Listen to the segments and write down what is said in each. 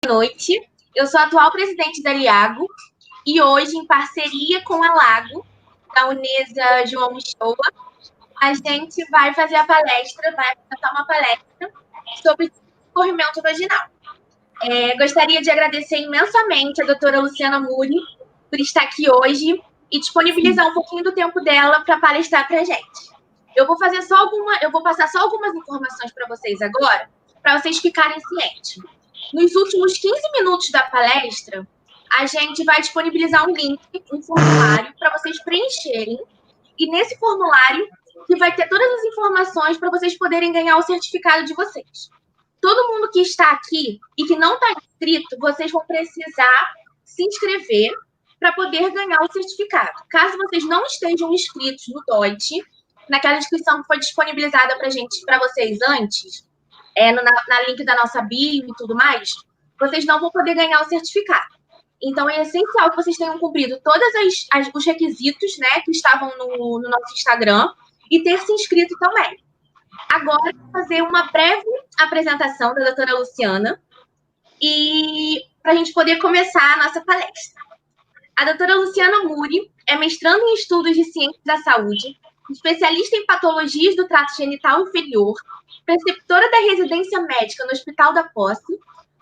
noite. Eu sou a atual presidente da Liago e hoje, em parceria com a Lago, da Unesa João Shoa, a gente vai fazer a palestra, vai apresentar uma palestra sobre escorrimento vaginal. Gostaria de agradecer imensamente a doutora Luciana Muri por estar aqui hoje e disponibilizar um pouquinho do tempo dela para palestrar para a gente. Eu vou passar só algumas informações para vocês agora, para vocês ficarem cientes. Nos últimos 15 minutos da palestra, a gente vai disponibilizar um link, um formulário para vocês preencherem. E nesse formulário, que vai ter todas as informações para vocês poderem ganhar o certificado de vocês. Todo mundo que está aqui e que não está inscrito, vocês vão precisar se inscrever para poder ganhar o certificado. Caso vocês não estejam inscritos no DOIT, naquela inscrição que foi disponibilizada para vocês antes, na link da nossa bio e tudo mais, vocês não vão poder ganhar o certificado. Então, é essencial que vocês tenham cumprido todos os requisitos, né, que estavam no nosso Instagram e ter se inscrito também. Agora, eu vou fazer uma breve apresentação da doutora Luciana e para a gente poder começar a nossa palestra. A doutora Luciana Muri é mestranda em Estudos de Ciências da Saúde, especialista em patologias do trato genital inferior, preceptora da residência médica no Hospital da Posse,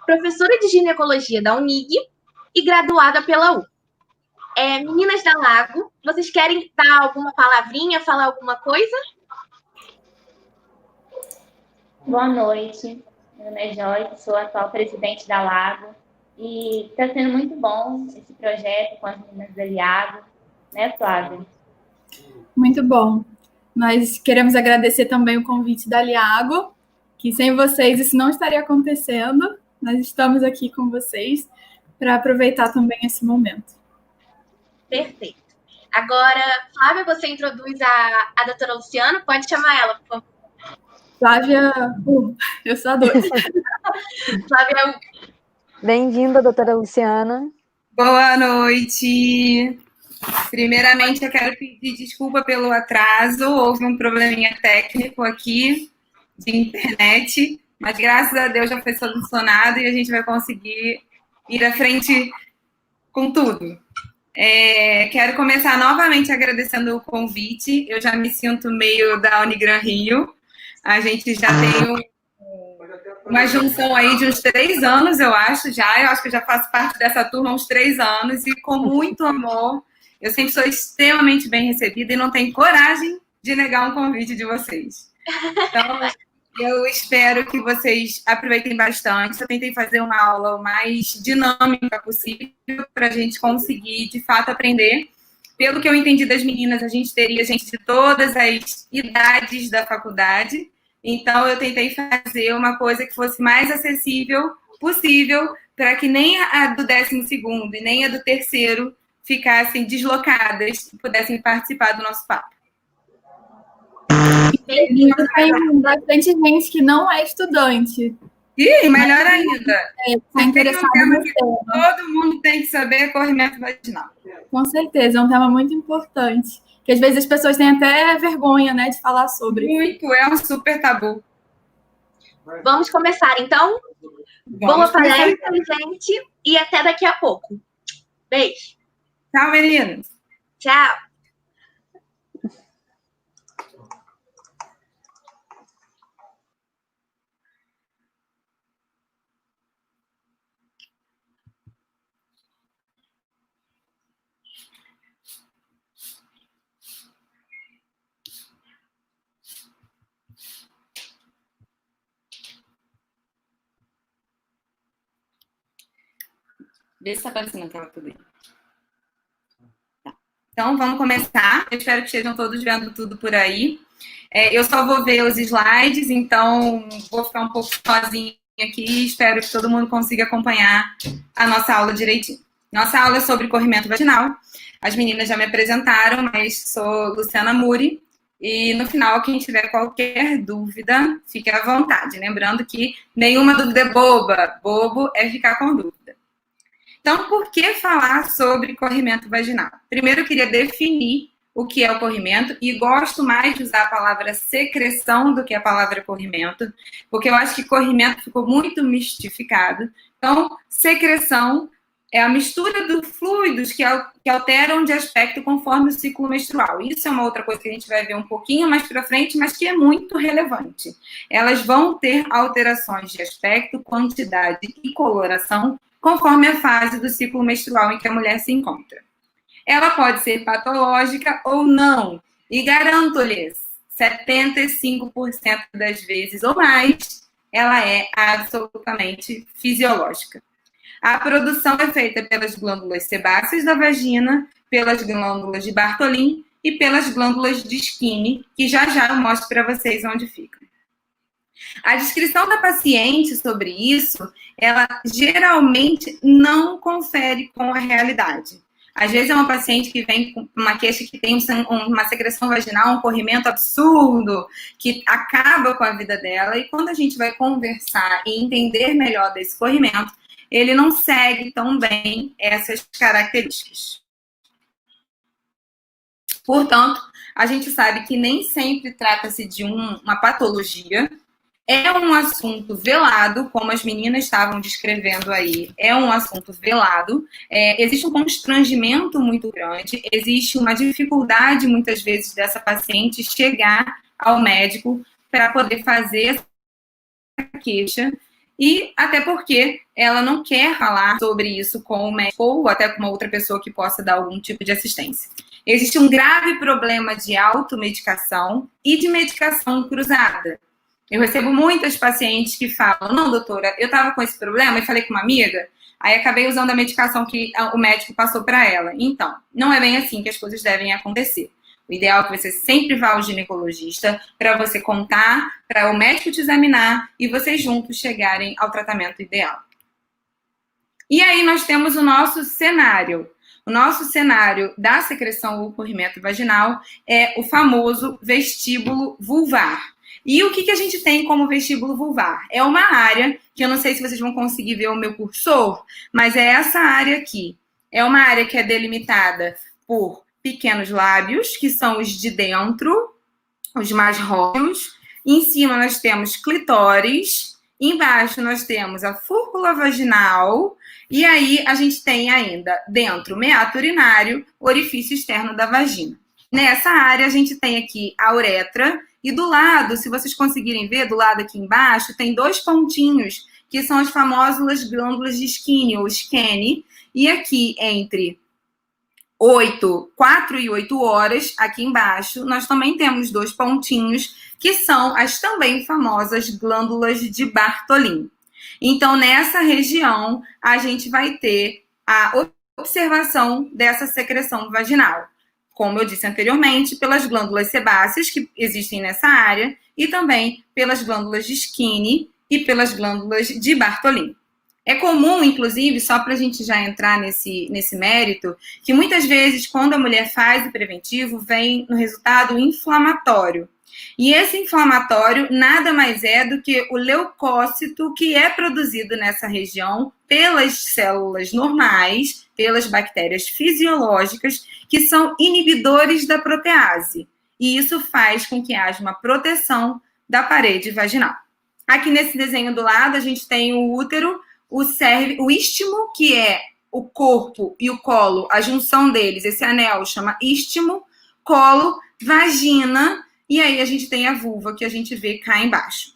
professora de ginecologia da Unig e graduada pela U. Meninas da Lago, vocês querem dar alguma palavrinha, falar alguma coisa? Boa noite, meu nome é Joyce, sou a atual presidente da Lago e está sendo muito bom esse projeto com as meninas da Liago, né, Flávia? Muito bom. Nós queremos agradecer também o convite da Liago, que sem vocês isso não estaria acontecendo. Nós estamos aqui com vocês para aproveitar também esse momento. Perfeito. Agora, Flávia, você introduz a doutora Luciana, pode chamar ela, por favor. Flávia, eu sou a Doce. Flávia. Bem-vinda, doutora Luciana. Boa noite. Primeiramente, eu quero pedir desculpa pelo atraso. Houve um probleminha técnico aqui de internet, mas graças a Deus já foi solucionado e a gente vai conseguir ir à frente com tudo. Quero começar novamente agradecendo o convite. Eu já me sinto meio da Unigran Rio. A gente já tem uma junção aí de uns 3 anos, eu acho já. Eu acho que eu já faço parte dessa turma há uns 3 anos e com muito amor. Eu sempre sou extremamente bem recebida e não tenho coragem de negar um convite de vocês. Então, eu espero que vocês aproveitem bastante. Eu tentei fazer uma aula o mais dinâmica possível para a gente conseguir, de fato, aprender. Pelo que eu entendi das meninas, a gente teria gente de todas as idades da faculdade. Então, eu tentei fazer uma coisa que fosse mais acessível possível para que nem a do 12º e nem a do 3º ficassem deslocadas e pudessem participar do nosso papo. Tem bastante gente que não é estudante. E melhor ainda, está interessado no tema. Todo mundo tem que saber corrimento vaginal. Com certeza, é um tema muito importante. Que às vezes as pessoas têm até vergonha, né, de falar sobre. Muito, é um super tabu. Vamos começar, então? Boa palestra, gente, e até daqui a pouco. Beijo. Tchau, meninos. Tchau. Vê se está aparecendo aquela tudo aí. Tá. Então, vamos começar. Eu espero que estejam todos vendo tudo por aí. Eu só vou ver os slides, então vou ficar um pouco sozinha aqui. Espero que todo mundo consiga acompanhar a nossa aula direitinho. Nossa aula é sobre corrimento vaginal. As meninas já me apresentaram, mas sou Luciana Muri. E no final, quem tiver qualquer dúvida, fique à vontade. Lembrando que nenhuma dúvida é boba. Bobo é ficar com dúvida. Então, por que falar sobre corrimento vaginal? Primeiro, eu queria definir o que é o corrimento e gosto mais de usar a palavra secreção do que a palavra corrimento, porque eu acho que corrimento ficou muito mistificado. Então, secreção é a mistura dos fluidos que alteram de aspecto conforme o ciclo menstrual. Isso é uma outra coisa que a gente vai ver um pouquinho mais para frente, mas que é muito relevante. Elas vão ter alterações de aspecto, quantidade e coloração conforme a fase do ciclo menstrual em que a mulher se encontra. Ela pode ser patológica ou não, e garanto-lhes, 75% das vezes ou mais, ela é absolutamente fisiológica. A produção é feita pelas glândulas sebáceas da vagina, pelas glândulas de Bartholin e pelas glândulas de Skinny, que já eu mostro para vocês onde ficam. A descrição da paciente sobre isso, ela geralmente não confere com a realidade. Às vezes é uma paciente que vem com uma queixa que tem uma secreção vaginal, um corrimento absurdo, que acaba com a vida dela, e quando a gente vai conversar e entender melhor desse corrimento, ele não segue tão bem essas características. Portanto, a gente sabe que nem sempre trata-se de uma patologia, é um assunto velado, como as meninas estavam descrevendo aí, é um assunto velado, existe um constrangimento muito grande, existe uma dificuldade, muitas vezes, dessa paciente chegar ao médico para poder fazer essa queixa, e até porque ela não quer falar sobre isso com o médico ou até com uma outra pessoa que possa dar algum tipo de assistência. Existe um grave problema de automedicação e de medicação cruzada. Eu recebo muitas pacientes que falam, não, doutora, eu estava com esse problema e falei com uma amiga, aí acabei usando a medicação que o médico passou para ela. Então, não é bem assim que as coisas devem acontecer. O ideal é que você sempre vá ao ginecologista para você contar, para o médico te examinar e vocês juntos chegarem ao tratamento ideal. E aí nós temos o nosso cenário. O nosso cenário da secreção ou corrimento vaginal é o famoso vestíbulo vulvar. E o que a gente tem como vestíbulo vulvar? É uma área, que eu não sei se vocês vão conseguir ver o meu cursor, mas é essa área aqui. É uma área que é delimitada por pequenos lábios, que são os de dentro, os mais róseos. Em cima nós temos clitóris, embaixo nós temos a fúrcula vaginal, e aí a gente tem ainda dentro meato urinário, orifício externo da vagina. Nessa área a gente tem aqui a uretra, e do lado, se vocês conseguirem ver, do lado aqui embaixo, tem dois pontinhos, que são as famosas glândulas de Skinny ou Skene, e aqui entre 4 e 8 horas, aqui embaixo, nós também temos dois pontinhos, que são as também famosas glândulas de Bartholin. Então, nessa região, a gente vai ter a observação dessa secreção vaginal. Como eu disse anteriormente, pelas glândulas sebáceas, que existem nessa área, e também pelas glândulas de Skinny e pelas glândulas de Bartholin. É comum, inclusive, só para a gente já entrar nesse mérito, que muitas vezes, quando a mulher faz o preventivo, vem no resultado inflamatório. E esse inflamatório nada mais é do que o leucócito que é produzido nessa região pelas células normais, pelas bactérias fisiológicas, que são inibidores da protease. E isso faz com que haja uma proteção da parede vaginal. Aqui nesse desenho do lado, a gente tem o útero, o istmo, que é o corpo e o colo, a junção deles, esse anel chama istmo, colo, vagina, e aí a gente tem a vulva, que a gente vê cá embaixo.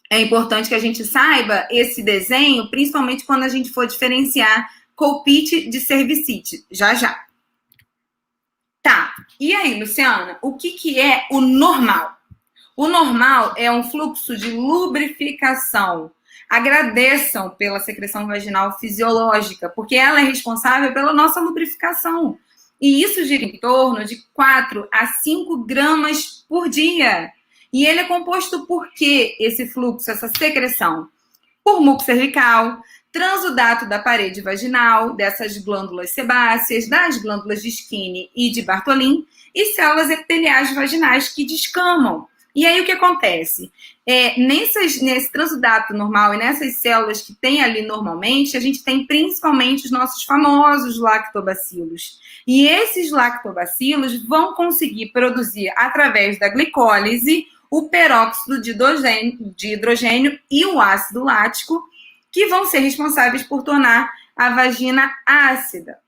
É importante que a gente saiba esse desenho, principalmente quando a gente for diferenciar colpite de cervicite, já. Tá, e aí, Luciana, o que é o normal? O normal é um fluxo de lubrificação. Agradeçam pela secreção vaginal fisiológica, porque ela é responsável pela nossa lubrificação. E isso gira em torno de 4 a 5 gramas por dia. E ele é composto por quê, esse fluxo, essa secreção? Por muco cervical, transudato da parede vaginal, dessas glândulas sebáceas, das glândulas de Skinny e de Bartholin, e células epiteliais vaginais que descamam. E aí o que acontece? Nesse transudato normal e nessas células que tem ali normalmente, a gente tem principalmente os nossos famosos lactobacilos. E esses lactobacilos vão conseguir produzir, através da glicólise, o peróxido de hidrogênio e o ácido lático, que vão ser responsáveis por tornar a vagina ácida.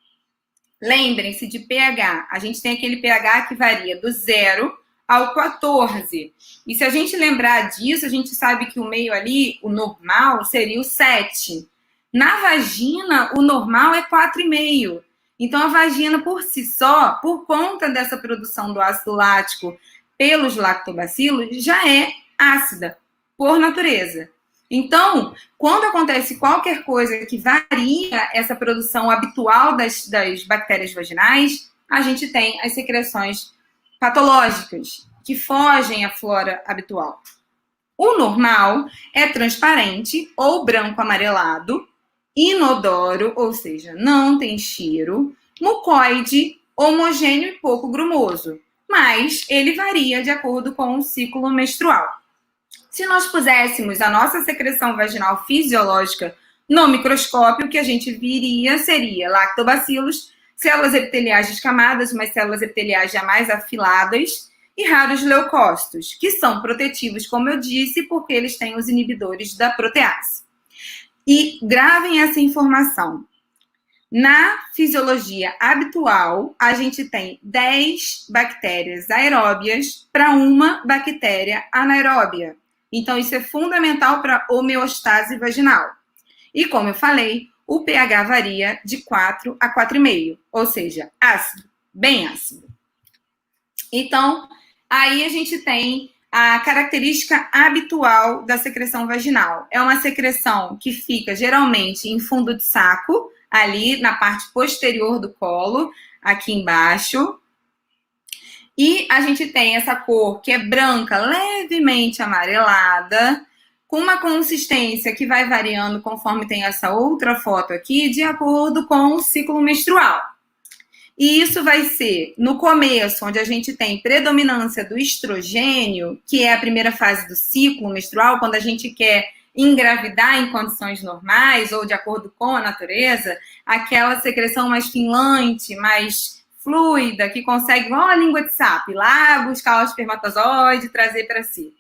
Lembrem-se de pH. A gente tem aquele pH que varia do 0 ao 14. E se a gente lembrar disso, a gente sabe que o meio ali, o normal, seria o 7. Na vagina, o normal é 4,5. Então, a vagina, por si só, por conta dessa produção do ácido lático pelos lactobacilos, já é ácida, por natureza. Então, quando acontece qualquer coisa que varia essa produção habitual das bactérias vaginais, a gente tem as secreções patológicas, que fogem à flora habitual. O normal é transparente ou branco-amarelado, inodoro, ou seja, não tem cheiro, mucoide, homogêneo e pouco grumoso, mas ele varia de acordo com o ciclo menstrual. Se nós puséssemos a nossa secreção vaginal fisiológica no microscópio, o que a gente viria seria lactobacilos, células epiteliais descamadas, mas células epiteliais jamais afiladas, e raros leucócitos, que são protetivos, como eu disse, porque eles têm os inibidores da protease. E gravem essa informação. Na fisiologia habitual, a gente tem 10 bactérias aeróbias para uma bactéria anaeróbia. Então, isso é fundamental para a homeostase vaginal. E, como eu falei, o pH varia de 4 a 4,5, ou seja, ácido, bem ácido. Então, aí a gente tem a característica habitual da secreção vaginal. É uma secreção que fica geralmente em fundo de saco, ali na parte posterior do colo, aqui embaixo. E a gente tem essa cor que é branca, levemente amarelada, com uma consistência que vai variando conforme tem essa outra foto aqui, de acordo com o ciclo menstrual. E isso vai ser no começo, onde a gente tem predominância do estrogênio, que é a primeira fase do ciclo menstrual, quando a gente quer engravidar em condições normais ou de acordo com a natureza, aquela secreção mais finlante, mais fluida, que consegue, igual a língua de sapo, ir lá buscar o espermatozoide e trazer para si.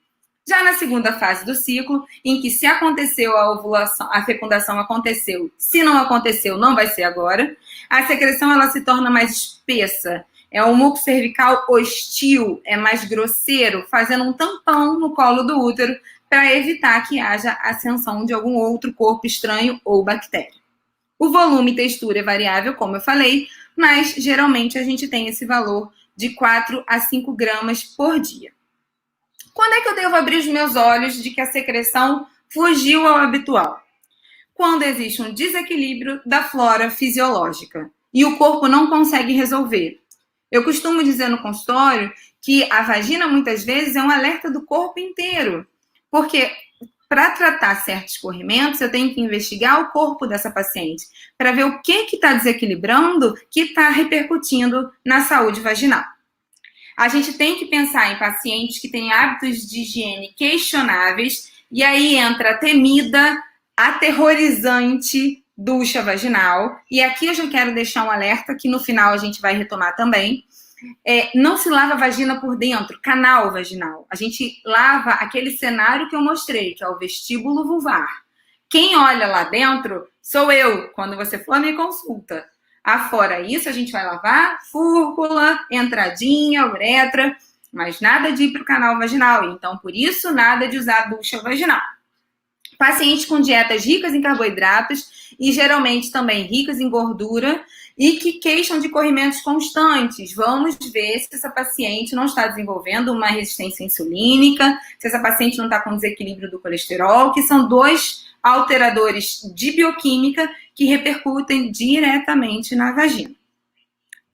Já na segunda fase do ciclo, em que se aconteceu a ovulação, a fecundação aconteceu, se não aconteceu, não vai ser agora, a secreção ela se torna mais espessa. É um muco cervical hostil, é mais grosseiro, fazendo um tampão no colo do útero para evitar que haja ascensão de algum outro corpo estranho ou bactéria. O volume e textura é variável, como eu falei, mas geralmente a gente tem esse valor de 4 a 5 gramas por dia. Quando é que eu devo abrir os meus olhos de que a secreção fugiu ao habitual? Quando existe um desequilíbrio da flora fisiológica e o corpo não consegue resolver. Eu costumo dizer no consultório que a vagina, muitas vezes, é um alerta do corpo inteiro. Porque para tratar certos escorrimentos, eu tenho que investigar o corpo dessa paciente para ver o que está desequilibrando que está repercutindo na saúde vaginal. A gente tem que pensar em pacientes que têm hábitos de higiene questionáveis, e aí entra a temida, aterrorizante ducha vaginal. E aqui eu já quero deixar um alerta, que no final a gente vai retomar também. Não se lava a vagina por dentro, canal vaginal. A gente lava aquele cenário que eu mostrei, que é o vestíbulo vulvar. Quem olha lá dentro sou eu, quando você for à minha consulta. Afora isso, a gente vai lavar fúrcula, entradinha, uretra, mas nada de ir para o canal vaginal. Então, por isso, nada de usar ducha vaginal. Pacientes com dietas ricas em carboidratos e geralmente também ricas em gordura e que queixam de corrimentos constantes. Vamos ver se essa paciente não está desenvolvendo uma resistência insulínica, se essa paciente não está com desequilíbrio do colesterol, que são 2 alteradores de bioquímica que repercutem diretamente na vagina.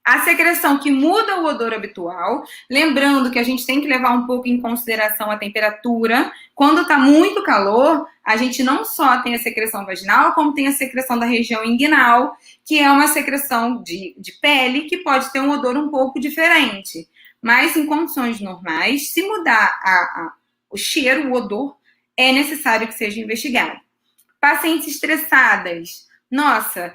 A secreção que muda o odor habitual, lembrando que a gente tem que levar um pouco em consideração a temperatura. Quando está muito calor, a gente não só tem a secreção vaginal, como tem a secreção da região inguinal, que é uma secreção de pele que pode ter um odor um pouco diferente. Mas em condições normais, se mudar o cheiro, o odor, é necessário que seja investigado. Pacientes estressadas. Nossa,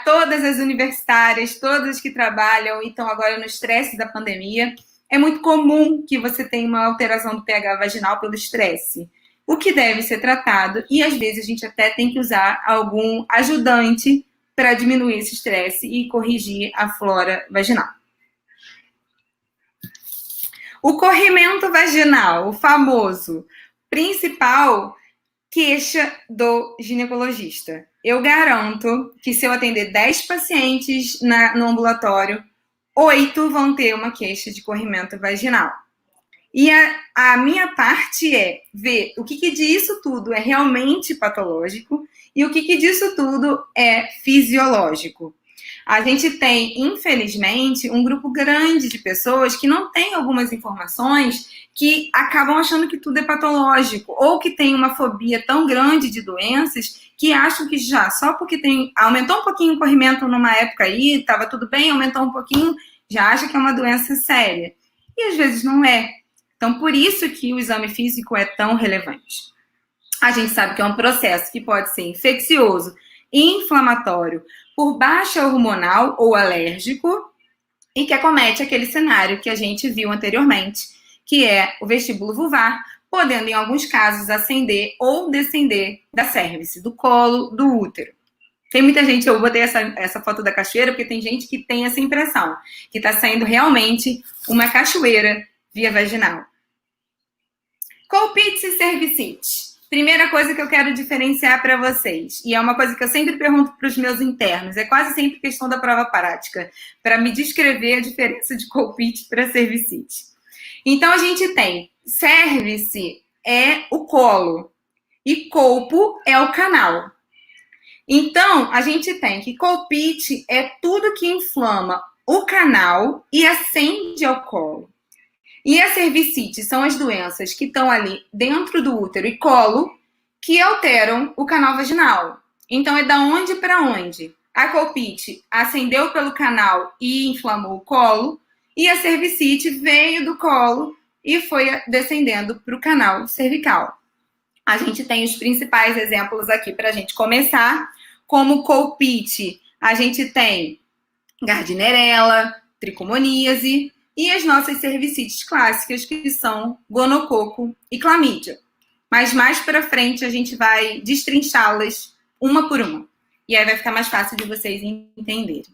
todas as universitárias, todas que trabalham e estão agora no estresse da pandemia, é muito comum que você tenha uma alteração do pH vaginal pelo estresse. o que deve ser tratado, e às vezes a gente até tem que usar algum ajudante para diminuir esse estresse e corrigir a flora vaginal. O corrimento vaginal, o famoso, principal queixa do ginecologista. Eu garanto que se eu atender 10 pacientes no ambulatório, 8 vão ter uma queixa de corrimento vaginal. E a minha parte é ver o que disso tudo é realmente patológico e o que disso tudo é fisiológico. A gente tem, infelizmente, um grupo grande de pessoas que não tem algumas informações, que acabam achando que tudo é patológico, ou que tem uma fobia tão grande de doenças que acham que já, só porque aumentou um pouquinho o corrimento numa época aí, estava tudo bem, aumentou um pouquinho, já acha que é uma doença séria. E às vezes não é. Então, por isso que o exame físico é tão relevante. A gente sabe que é um processo que pode ser infeccioso, inflamatório, por baixa hormonal ou alérgico, e que acomete aquele cenário que a gente viu anteriormente, que é o vestíbulo vulvar, podendo, em alguns casos, ascender ou descender da cérvix, do colo, do útero. Tem muita gente, eu botei essa foto da cachoeira, porque tem gente que tem essa impressão, que está saindo realmente uma cachoeira via vaginal. Colpite e cervicite. Primeira coisa que eu quero diferenciar para vocês, e é uma coisa que eu sempre pergunto para os meus internos, é quase sempre questão da prova prática, para me descrever a diferença de colpite para cervicite. Então, a gente tem cérvice é o colo e colpo é o canal. Então, a gente tem que colpite é tudo que inflama o canal e ascende ao colo. E a cervicite são as doenças que estão ali dentro do útero e colo que alteram o canal vaginal. Então, é da onde para onde? A colpite ascendeu pelo canal e inflamou o colo, e a cervicite veio do colo e foi descendendo para o canal cervical. A gente tem os principais exemplos aqui para a gente começar. Como colpite, a gente tem Gardnerella, tricomoníase, e as nossas cervicites clássicas, que são gonococo e clamídia. Mas mais para frente a gente vai destrinchá-las uma por uma. E aí vai ficar mais fácil de vocês entenderem.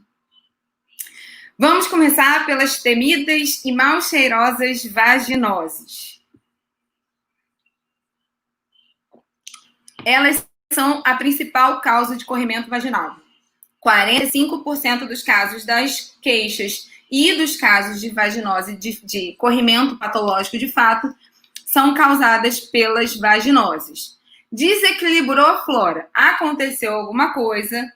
Vamos começar pelas temidas e mal cheirosas vaginoses. Elas são a principal causa de corrimento vaginal. 45% dos casos das queixas e dos casos de vaginose, de corrimento patológico de fato, são causadas pelas vaginoses. Desequilibrou a flora. Aconteceu alguma coisa,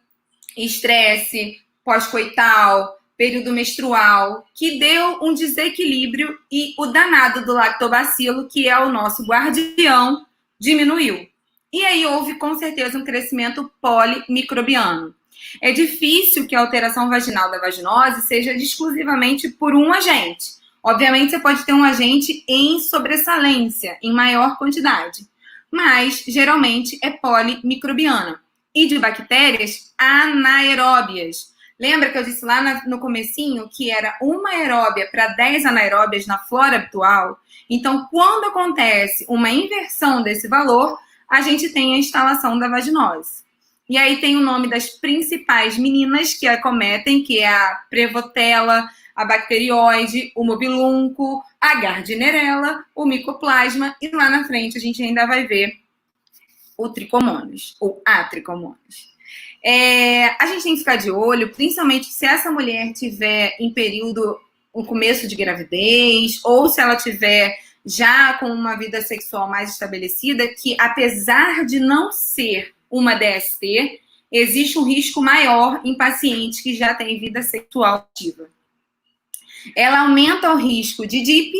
estresse, pós-coital, período menstrual, que deu um desequilíbrio e o danado do lactobacilo, que é o nosso guardião, diminuiu. E aí houve, com certeza, um crescimento polimicrobiano. É difícil que a alteração vaginal da vaginose seja exclusivamente por um agente. Obviamente, você pode ter um agente em sobressalência, em maior quantidade. Mas, geralmente, é polimicrobiana. E de bactérias anaeróbias. Lembra que eu disse lá no comecinho que era uma aeróbia para 10 anaeróbias na flora habitual? Então, quando acontece uma inversão desse valor, a gente tem a instalação da vaginose. E aí tem o nome das principais meninas que acometem, que é a Prevotella, a bacterióide, o mobilunco, a Gardnerella, o micoplasma, e lá na frente a gente ainda vai ver o tricomonas, ou a tricomonas. A gente tem que ficar de olho, principalmente se essa mulher tiver em período, o começo de gravidez, ou se ela tiver já com uma vida sexual mais estabelecida, que apesar de não ser uma DST, existe um risco maior em pacientes que já têm vida sexual ativa. Ela aumenta o risco de DIP,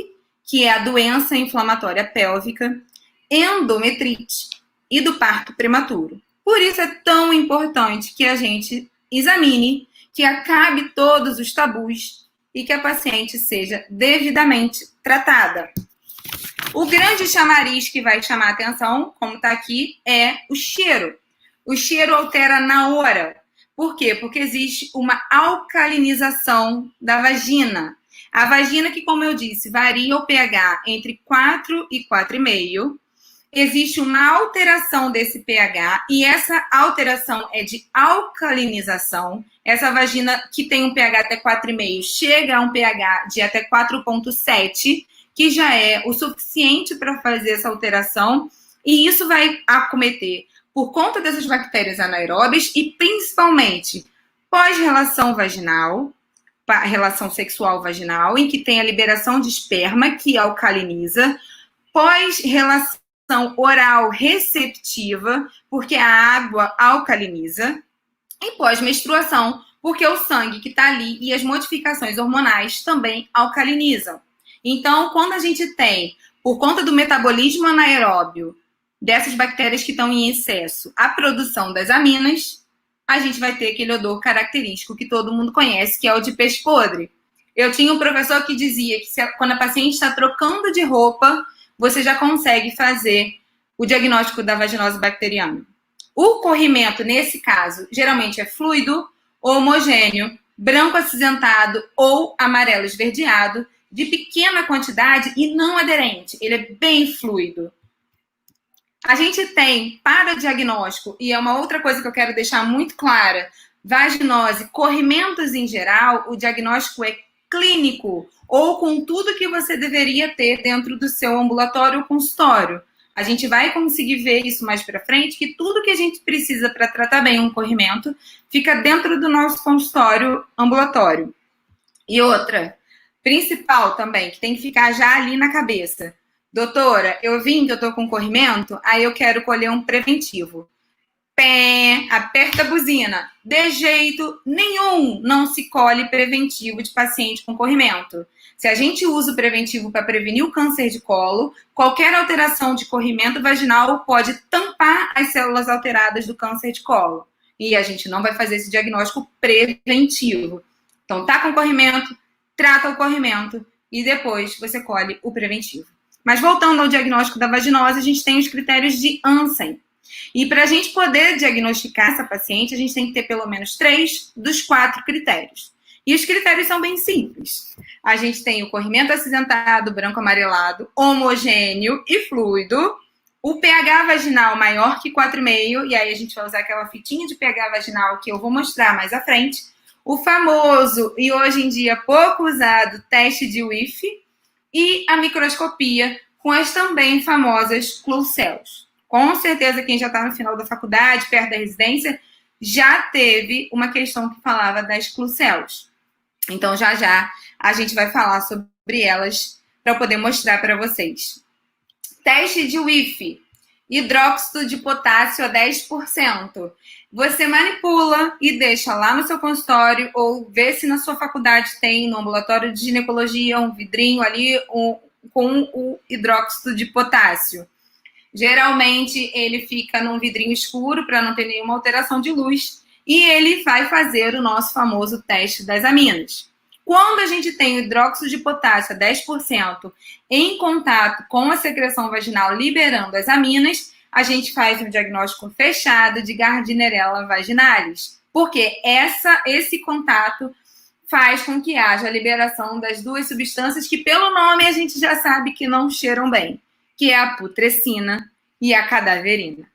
que é a doença inflamatória pélvica, endometrite e do parto prematuro. Por isso é tão importante que a gente examine, que acabe todos os tabus e que a paciente seja devidamente tratada. O grande chamariz que vai chamar a atenção, como está aqui, é o cheiro. O cheiro altera na hora. Por quê? Porque existe uma alcalinização da vagina. A vagina que, como eu disse, varia o pH entre 4 e 4,5. existe uma alteração desse pH, e essa alteração é de alcalinização. Essa vagina que tem um pH até 4,5 chega a um pH de até 4,7, que já é o suficiente para fazer essa alteração, e isso vai acometer por conta dessas bactérias anaeróbias e principalmente pós-relação vaginal, relação sexual vaginal, em que tem a liberação de esperma, que alcaliniza, pós-relação oral receptiva, porque a água alcaliniza, e pós-menstruação, porque o sangue que está ali e as modificações hormonais também alcalinizam. Então, quando a gente tem, por conta do metabolismo anaeróbio, dessas bactérias que estão em excesso, a produção das aminas, a gente vai ter aquele odor característico que todo mundo conhece, que é o de peixe podre. Eu tinha um professor que dizia que quando a paciente está trocando de roupa, você já consegue fazer o diagnóstico da vaginose bacteriana. O corrimento, nesse caso, geralmente é fluido, homogêneo, branco acinzentado ou amarelo esverdeado, de pequena quantidade e não aderente. Ele é bem fluido. A gente tem, para diagnóstico, e é uma outra coisa que eu quero deixar muito clara, vaginose, corrimentos em geral, o diagnóstico é clínico, ou com tudo que você deveria ter dentro do seu ambulatório ou consultório. A gente vai conseguir ver isso mais para frente, que tudo que a gente precisa para tratar bem um corrimento fica dentro do nosso consultório ambulatório. E outra, principal também, que tem que ficar já ali na cabeça. Doutora, eu vim que eu tô com corrimento, aí eu quero colher um preventivo. Pé, aperta a buzina. De jeito nenhum não se colhe preventivo de paciente com corrimento. Se a gente usa o preventivo para prevenir o câncer de colo, qualquer alteração de corrimento vaginal pode tampar as células alteradas do câncer de colo. E a gente não vai fazer esse diagnóstico preventivo. Então, tá com corrimento, trata o corrimento e depois você colhe o preventivo. Mas voltando ao diagnóstico da vaginose, a gente tem os critérios de Hansen. E para a gente poder diagnosticar essa paciente, a gente tem que ter pelo menos 3 dos 4 critérios. E os critérios são bem simples. A gente tem o corrimento acinzentado, branco amarelado, homogêneo e fluido, o pH vaginal maior que 4,5, e aí a gente vai usar aquela fitinha de pH vaginal que eu vou mostrar mais à frente, o famoso e hoje em dia pouco usado teste de Whiff e a microscopia com as também famosas Klucels. Com certeza quem já está no final da faculdade, perto da residência, já teve uma questão que falava das Klucels. Então, já já a gente vai falar sobre elas para poder mostrar para vocês. Teste de Whiff, hidróxido de potássio a 10%. Você manipula e deixa lá no seu consultório ou vê se na sua faculdade tem, no ambulatório de ginecologia, um vidrinho ali com o hidróxido de potássio. Geralmente, ele fica num vidrinho escuro para não ter nenhuma alteração de luz. E ele vai fazer o nosso famoso teste das aminas. Quando a gente tem o hidróxido de potássio a 10% em contato com a secreção vaginal liberando as aminas, a gente faz um diagnóstico fechado de Gardnerella vaginalis. Porque esse contato faz com que haja a liberação das duas substâncias que, pelo nome, a gente já sabe que não cheiram bem, que é a putrescina e a cadaverina,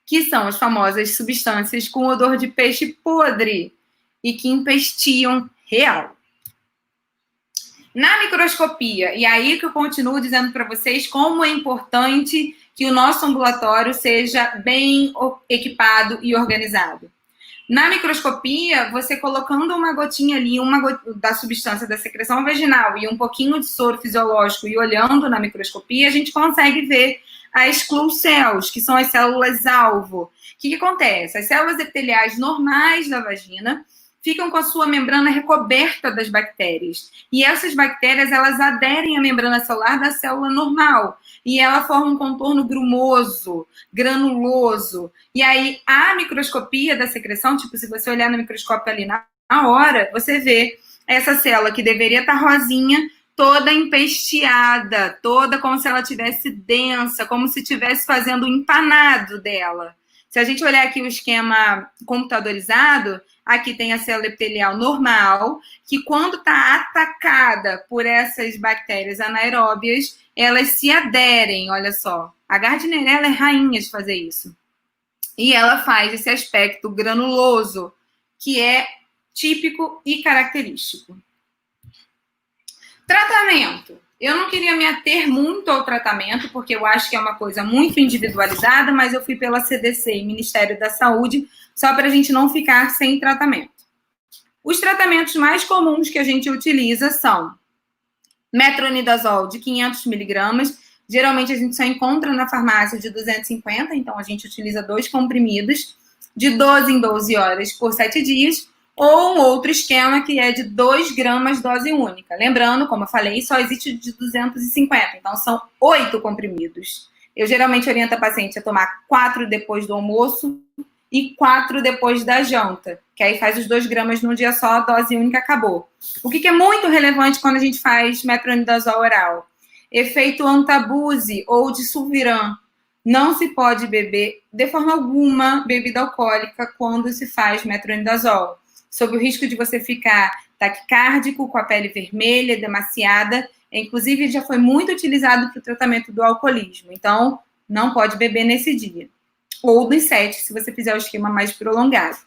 que são as famosas substâncias com odor de peixe podre e que empestiam real. Na microscopia, e aí que eu continuo dizendo para vocês como é importante que o nosso ambulatório seja bem equipado e organizado. Na microscopia, você colocando uma gotinha ali, da substância da secreção vaginal e um pouquinho de soro fisiológico e olhando na microscopia, a gente consegue ver as Klucels, que são as células-alvo. O que acontece? As células epiteliais normais da vagina ficam com a sua membrana recoberta das bactérias. E essas bactérias, elas aderem à membrana celular da célula normal. E ela forma um contorno grumoso, granuloso. E aí, a microscopia da secreção, tipo, se você olhar no microscópio ali na hora, você vê essa célula que deveria estar rosinha, toda empesteada, toda como se ela tivesse densa, como se estivesse fazendo o empanado dela. Se a gente olhar aqui o esquema computadorizado, Aqui tem a célula epitelial normal, que quando está atacada por essas bactérias anaeróbias, elas se aderem, olha só. A Gardnerella é rainha de fazer isso. E ela faz esse aspecto granuloso, que é típico e característico. Tratamento. Eu não queria me ater muito ao tratamento, porque eu acho que é uma coisa muito individualizada, mas eu fui pela CDC e Ministério da Saúde, só para a gente não ficar sem tratamento. Os tratamentos mais comuns que a gente utiliza são metronidazol de 500 miligramas. Geralmente a gente só encontra na farmácia de 250, então a gente utiliza 2 comprimidos, de 12 em 12 horas por 7 dias, ou um outro esquema que é de 2 gramas dose única. Lembrando, como eu falei, só existe de 250, então são 8 comprimidos. Eu geralmente oriento a paciente a tomar 4 depois do almoço e 4 depois da janta, que aí faz os 2 gramas num dia só, a dose única acabou. O que é muito relevante quando a gente faz metronidazol oral? Efeito antabuse ou de Sulviran. Não se pode beber, de forma alguma, bebida alcoólica quando se faz metronidazol, sob o risco de você ficar taquicárdico, com a pele vermelha, demasiada. Inclusive, já foi muito utilizado para o tratamento do alcoolismo. Então, não pode beber nesse dia. Ou dos 7, se você fizer o esquema mais prolongado.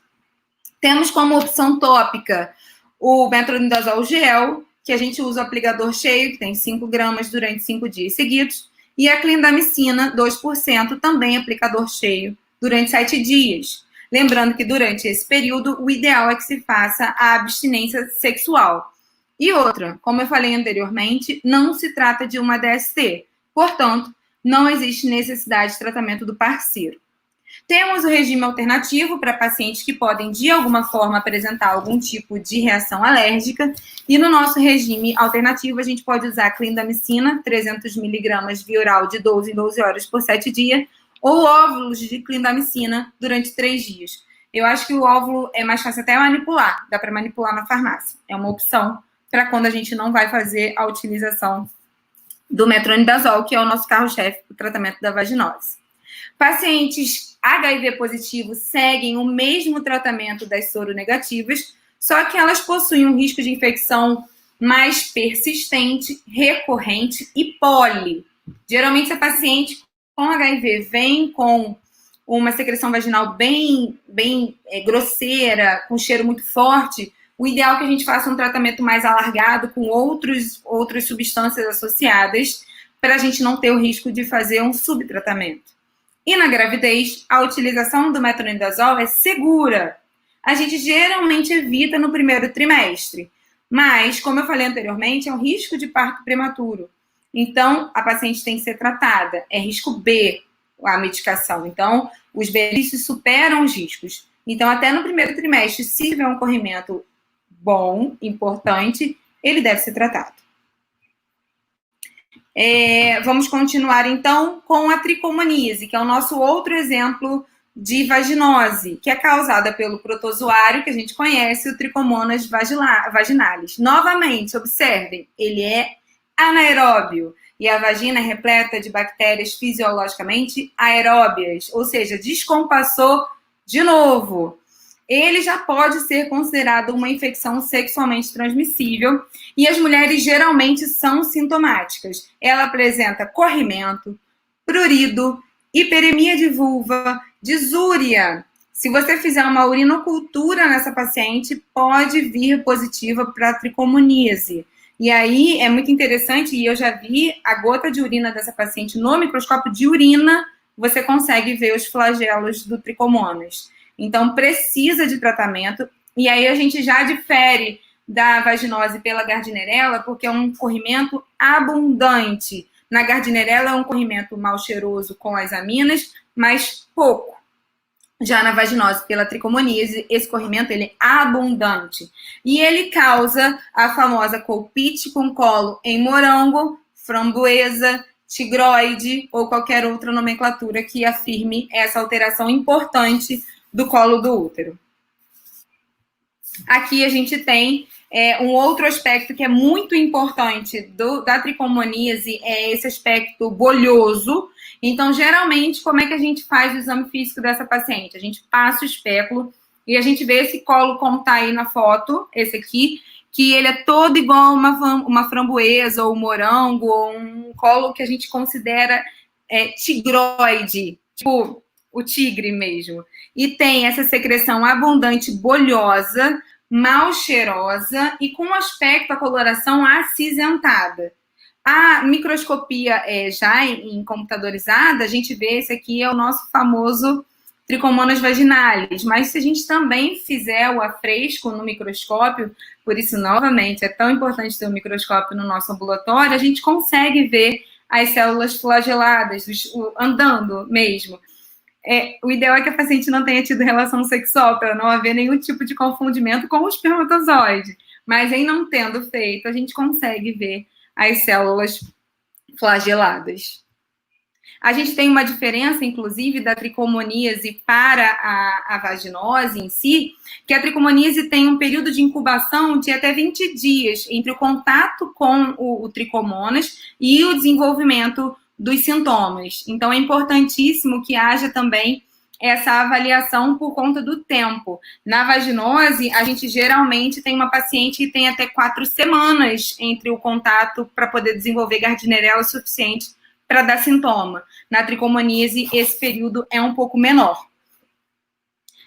Temos como opção tópica o metronidazol gel, que a gente usa o aplicador cheio, que tem 5 gramas durante 5 dias seguidos, e a clindamicina, 2%, também aplicador cheio, durante 7 dias. Lembrando que durante esse período, o ideal é que se faça a abstinência sexual. E outra, como eu falei anteriormente, não se trata de uma DST. Portanto, não existe necessidade de tratamento do parceiro. Temos o regime alternativo para pacientes que podem, de alguma forma, apresentar algum tipo de reação alérgica. E no nosso regime alternativo, a gente pode usar clindamicina, 300 miligramas via oral de 12 em 12 horas por 7 dias, ou óvulos de clindamicina durante 3 dias. Eu acho que o óvulo é mais fácil até manipular, dá para manipular na farmácia. É uma opção para quando a gente não vai fazer a utilização do metronidazol, que é o nosso carro-chefe para o tratamento da vaginose. Pacientes HIV positivos seguem o mesmo tratamento das soronegativas, só que elas possuem um risco de infecção mais persistente, recorrente e poli. Geralmente, a paciente com HIV vem com uma secreção vaginal bem grosseira, com cheiro muito forte. O ideal é que a gente faça um tratamento mais alargado, com outras substâncias associadas, para a gente não ter o risco de fazer um subtratamento. E na gravidez, a utilização do metronidazol é segura. A gente geralmente evita no primeiro trimestre. Mas, como eu falei anteriormente, é um risco de parto prematuro. Então, a paciente tem que ser tratada. É risco B a medicação. Então, os benefícios superam os riscos. Então, até no primeiro trimestre, se tiver um corrimento bom, importante, ele deve ser tratado. Vamos continuar, então, com a tricomoníase, que é o nosso outro exemplo de vaginose, que é causada pelo protozoário, que a gente conhece, o Trichomonas vaginalis. Novamente, observem, ele é anaeróbio, e a vagina é repleta de bactérias fisiologicamente aeróbias, ou seja, descompassou de novo. Ele já pode ser considerado uma infecção sexualmente transmissível e as mulheres geralmente são sintomáticas. Ela apresenta corrimento, prurido, hiperemia de vulva, disúria. Se você fizer uma urinocultura nessa paciente, pode vir positiva para a tricomoníase. E aí é muito interessante, e eu já vi a gota de urina dessa paciente no microscópio de urina, você consegue ver os flagelos do tricomonas. Então, precisa de tratamento. E aí a gente já difere da vaginose pela Gardnerella, porque é um corrimento abundante. Na Gardnerella é um corrimento mal cheiroso com as aminas, mas pouco. Já na vaginose pela tricomoníase, esse corrimento ele é abundante. E ele causa a famosa colpite com colo em morango, framboesa, tigroide ou qualquer outra nomenclatura que afirme essa alteração importante do colo do útero. Aqui a gente tem um outro aspecto que é muito importante da tricomoníase, é esse aspecto bolhoso. Então, geralmente, como é que a gente faz o exame físico dessa paciente? A gente passa o espéculo e a gente vê esse colo como tá aí na foto, esse aqui, que ele é todo igual uma framboesa, ou um morango, ou um colo que a gente considera tigroide, tipo o tigre mesmo. E tem essa secreção abundante, bolhosa, mal cheirosa e com aspecto, a coloração acinzentada. A microscopia já em computadorizada, a gente vê esse aqui é o nosso famoso Trichomonas vaginalis, mas se a gente também fizer o afresco no microscópio, por isso, novamente, é tão importante ter um microscópio no nosso ambulatório, a gente consegue ver as células flageladas, andando mesmo. O ideal é que a paciente não tenha tido relação sexual, para não haver nenhum tipo de confundimento com o espermatozoide. Mas em não tendo feito, a gente consegue ver as células flageladas. A gente tem uma diferença, inclusive, da tricomoníase para a vaginose em si, que a tricomoníase tem um período de incubação de até 20 dias entre o contato com o tricomonas e o desenvolvimento dos sintomas. Então, é importantíssimo que haja também essa avaliação por conta do tempo. Na vaginose, a gente geralmente tem uma paciente que tem até 4 semanas entre o contato para poder desenvolver Gardnerella suficiente para dar sintoma. Na tricomoníase, esse período é um pouco menor.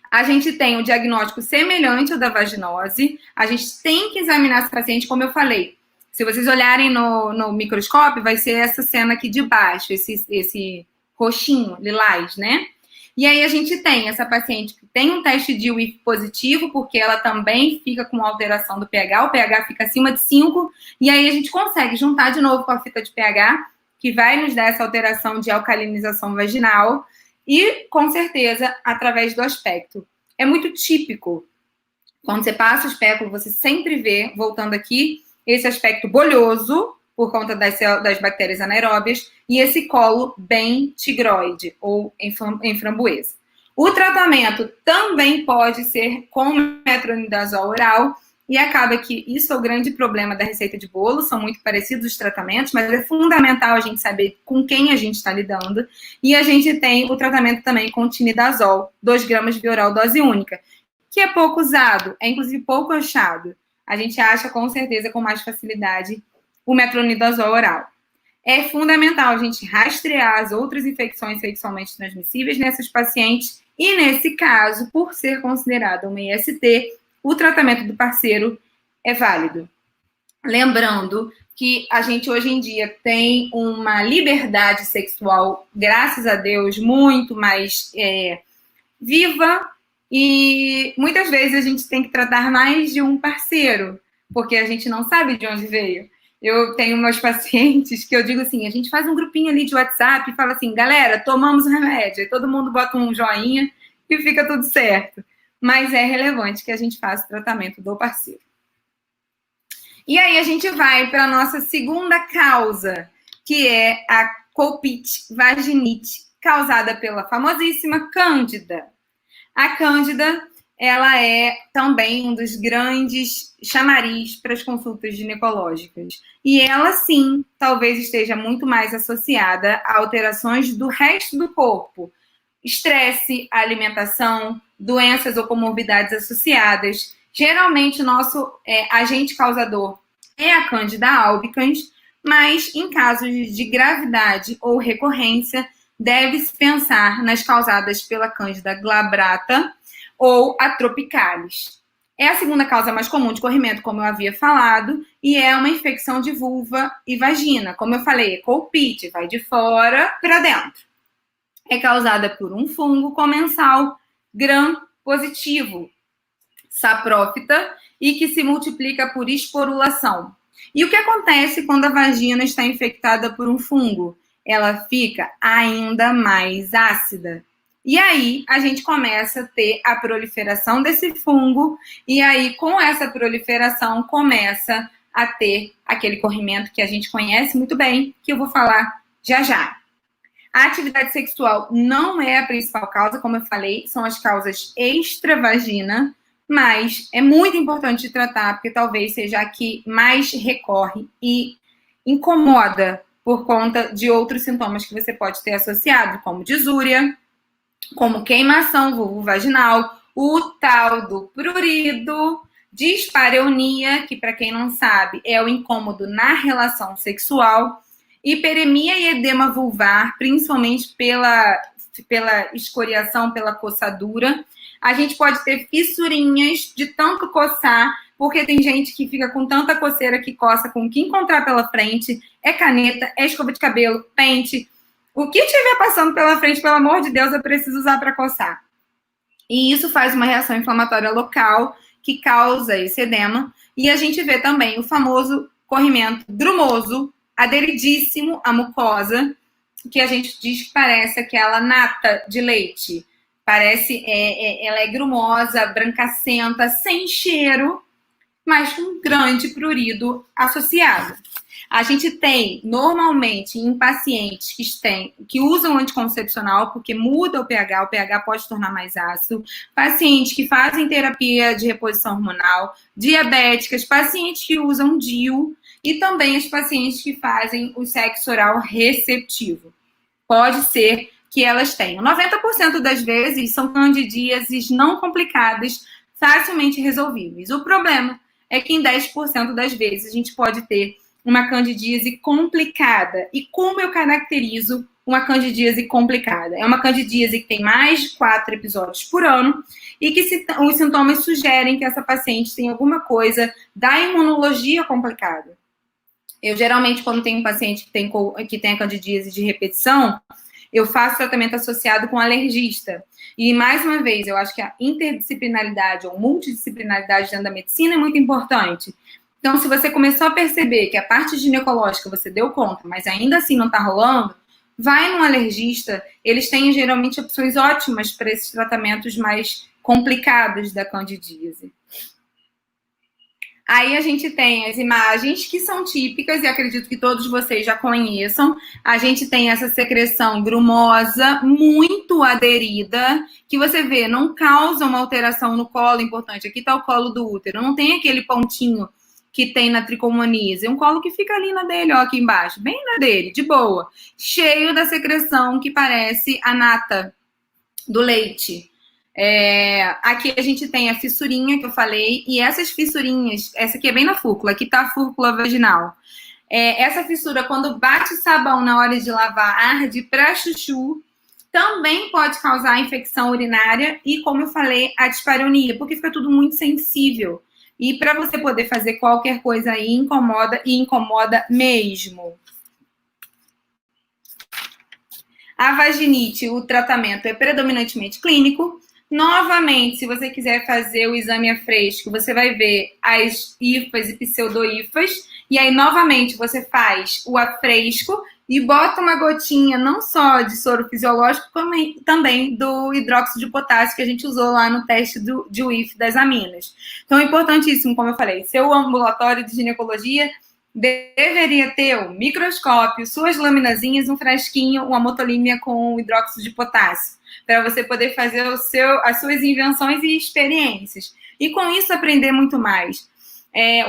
A gente tem o diagnóstico semelhante ao da vaginose. A gente tem que examinar esse paciente, como eu falei. Se vocês olharem no microscópio, vai ser essa cena aqui de baixo, esse roxinho, lilás, né? E aí a gente tem essa paciente que tem um teste de UIF positivo, porque ela também fica com alteração do pH, o pH fica acima de 5, e aí a gente consegue juntar de novo com a fita de pH, que vai nos dar essa alteração de alcalinização vaginal, e, com certeza, através do aspecto. É muito típico. Quando você passa o espéculo, você sempre vê, voltando aqui, esse aspecto bolhoso, por conta das bactérias anaeróbias, e esse colo bem tigroide, ou em framboesa. O tratamento também pode ser com metronidazol oral, e acaba que isso é o grande problema da receita de bolo, são muito parecidos os tratamentos, mas é fundamental a gente saber com quem a gente está lidando. E a gente tem o tratamento também com tinidazol, 2 gramas via oral, dose única, que é pouco usado, é inclusive pouco achado. A gente acha com certeza com mais facilidade o metronidazol oral. É fundamental a gente rastrear as outras infecções sexualmente transmissíveis nessas pacientes e, nesse caso, por ser considerada uma IST, o tratamento do parceiro é válido. Lembrando que a gente hoje em dia tem uma liberdade sexual, graças a Deus, muito mais viva, e muitas vezes a gente tem que tratar mais de um parceiro, porque a gente não sabe de onde veio. Eu tenho umas pacientes que eu digo assim, a gente faz um grupinho ali de WhatsApp e fala assim, galera, tomamos remédio, e todo mundo bota um joinha e fica tudo certo. Mas é relevante que a gente faça o tratamento do parceiro. E aí a gente vai para a nossa segunda causa, que é a colpite vaginite, causada pela famosíssima Cândida. A Cândida, ela é também um dos grandes chamariz para as consultas ginecológicas. E ela, sim, talvez esteja muito mais associada a alterações do resto do corpo. Estresse, alimentação, doenças ou comorbidades associadas. Geralmente, o nosso agente causador é a Candida albicans, mas em casos de gravidade ou recorrência, deve-se pensar nas causadas pela Candida glabrata ou a tropicalis. É a segunda causa mais comum de corrimento, como eu havia falado, e é uma infecção de vulva e vagina. Como eu falei, é colpite, vai de fora para dentro. É causada por um fungo comensal gram-positivo, saprófita, e que se multiplica por esporulação. E o que acontece quando a vagina está infectada por um fungo? Ela fica ainda mais ácida. E aí, a gente começa a ter a proliferação desse fungo, e aí, com essa proliferação, começa a ter aquele corrimento que a gente conhece muito bem, que eu vou falar já já. A atividade sexual não é a principal causa, como eu falei, são as causas extravagina, mas é muito importante tratar, porque talvez seja a que mais recorre e incomoda por conta de outros sintomas que você pode ter associado, como disúria, como queimação vulvovaginal, o tal do prurido, dispareunia, que para quem não sabe é o incômodo na relação sexual, hiperemia e edema vulvar, principalmente pela escoriação, pela coçadura. A gente pode ter fissurinhas de tanto coçar, porque tem gente que fica com tanta coceira que coça com o que encontrar pela frente, é caneta, é escova de cabelo, pente. O que estiver passando pela frente, pelo amor de Deus, eu preciso usar para coçar. E isso faz uma reação inflamatória local que causa esse edema. E a gente vê também o famoso corrimento drumoso, aderidíssimo à mucosa, que a gente diz que parece aquela nata de leite. Parece, ela é grumosa, brancacenta, sem cheiro, mas com um grande prurido associado. A gente tem, normalmente, em pacientes que usam anticoncepcional, porque muda o pH pode tornar mais ácido, pacientes que fazem terapia de reposição hormonal, diabéticas, pacientes que usam DIU e também os pacientes que fazem o sexo oral receptivo. Pode ser que elas tenham. 90% das vezes são candidíases não complicadas, facilmente resolvíveis. O problema é que em 10% das vezes a gente pode ter uma candidíase complicada. E como eu caracterizo uma candidíase complicada? É uma candidíase que tem mais de 4 episódios por ano e que os sintomas sugerem que essa paciente tem alguma coisa da imunologia complicada. Eu, geralmente, quando tenho um paciente que tem a candidíase de repetição, eu faço tratamento associado com alergista. E, mais uma vez, eu acho que a interdisciplinaridade ou multidisciplinaridade dentro da medicina é muito importante. Então, se você começou a perceber que a parte ginecológica você deu conta, mas ainda assim não está rolando, vai num alergista. Eles têm, geralmente, opções ótimas para esses tratamentos mais complicados da candidíase. Aí a gente tem as imagens que são típicas e acredito que todos vocês já conheçam. A gente tem essa secreção grumosa, muito aderida, que você vê, não causa uma alteração no colo, importante. Aqui está o colo do útero, não tem aquele pontinho que tem na tricomoníase. É um colo que fica ali na dele, ó, aqui embaixo, bem na dele, de boa. Cheio da secreção que parece a nata do leite. Aqui a gente tem a fissurinha que eu falei, e essas fissurinhas, essa aqui é bem na fúrcula, aqui tá a fúrcula vaginal. Essa fissura, quando bate sabão na hora de lavar, arde pra chuchu, também pode causar infecção urinária e, como eu falei, a dispareunia, porque fica tudo muito sensível. E para você poder fazer qualquer coisa aí, incomoda e incomoda mesmo. A vaginite, o tratamento é predominantemente clínico. Novamente, se você quiser fazer o exame a fresco, você vai ver as hifas e pseudohifas. E aí, novamente, você faz o afresco e bota uma gotinha não só de soro fisiológico, como também do hidróxido de potássio que a gente usou lá no teste de UIF das aminas. Então, é importantíssimo, como eu falei, seu ambulatório de ginecologia deveria ter um microscópio, suas laminazinhas, um frasquinho, uma motolímia com hidróxido de potássio, para você poder fazer as suas invenções e experiências. E com isso aprender muito mais.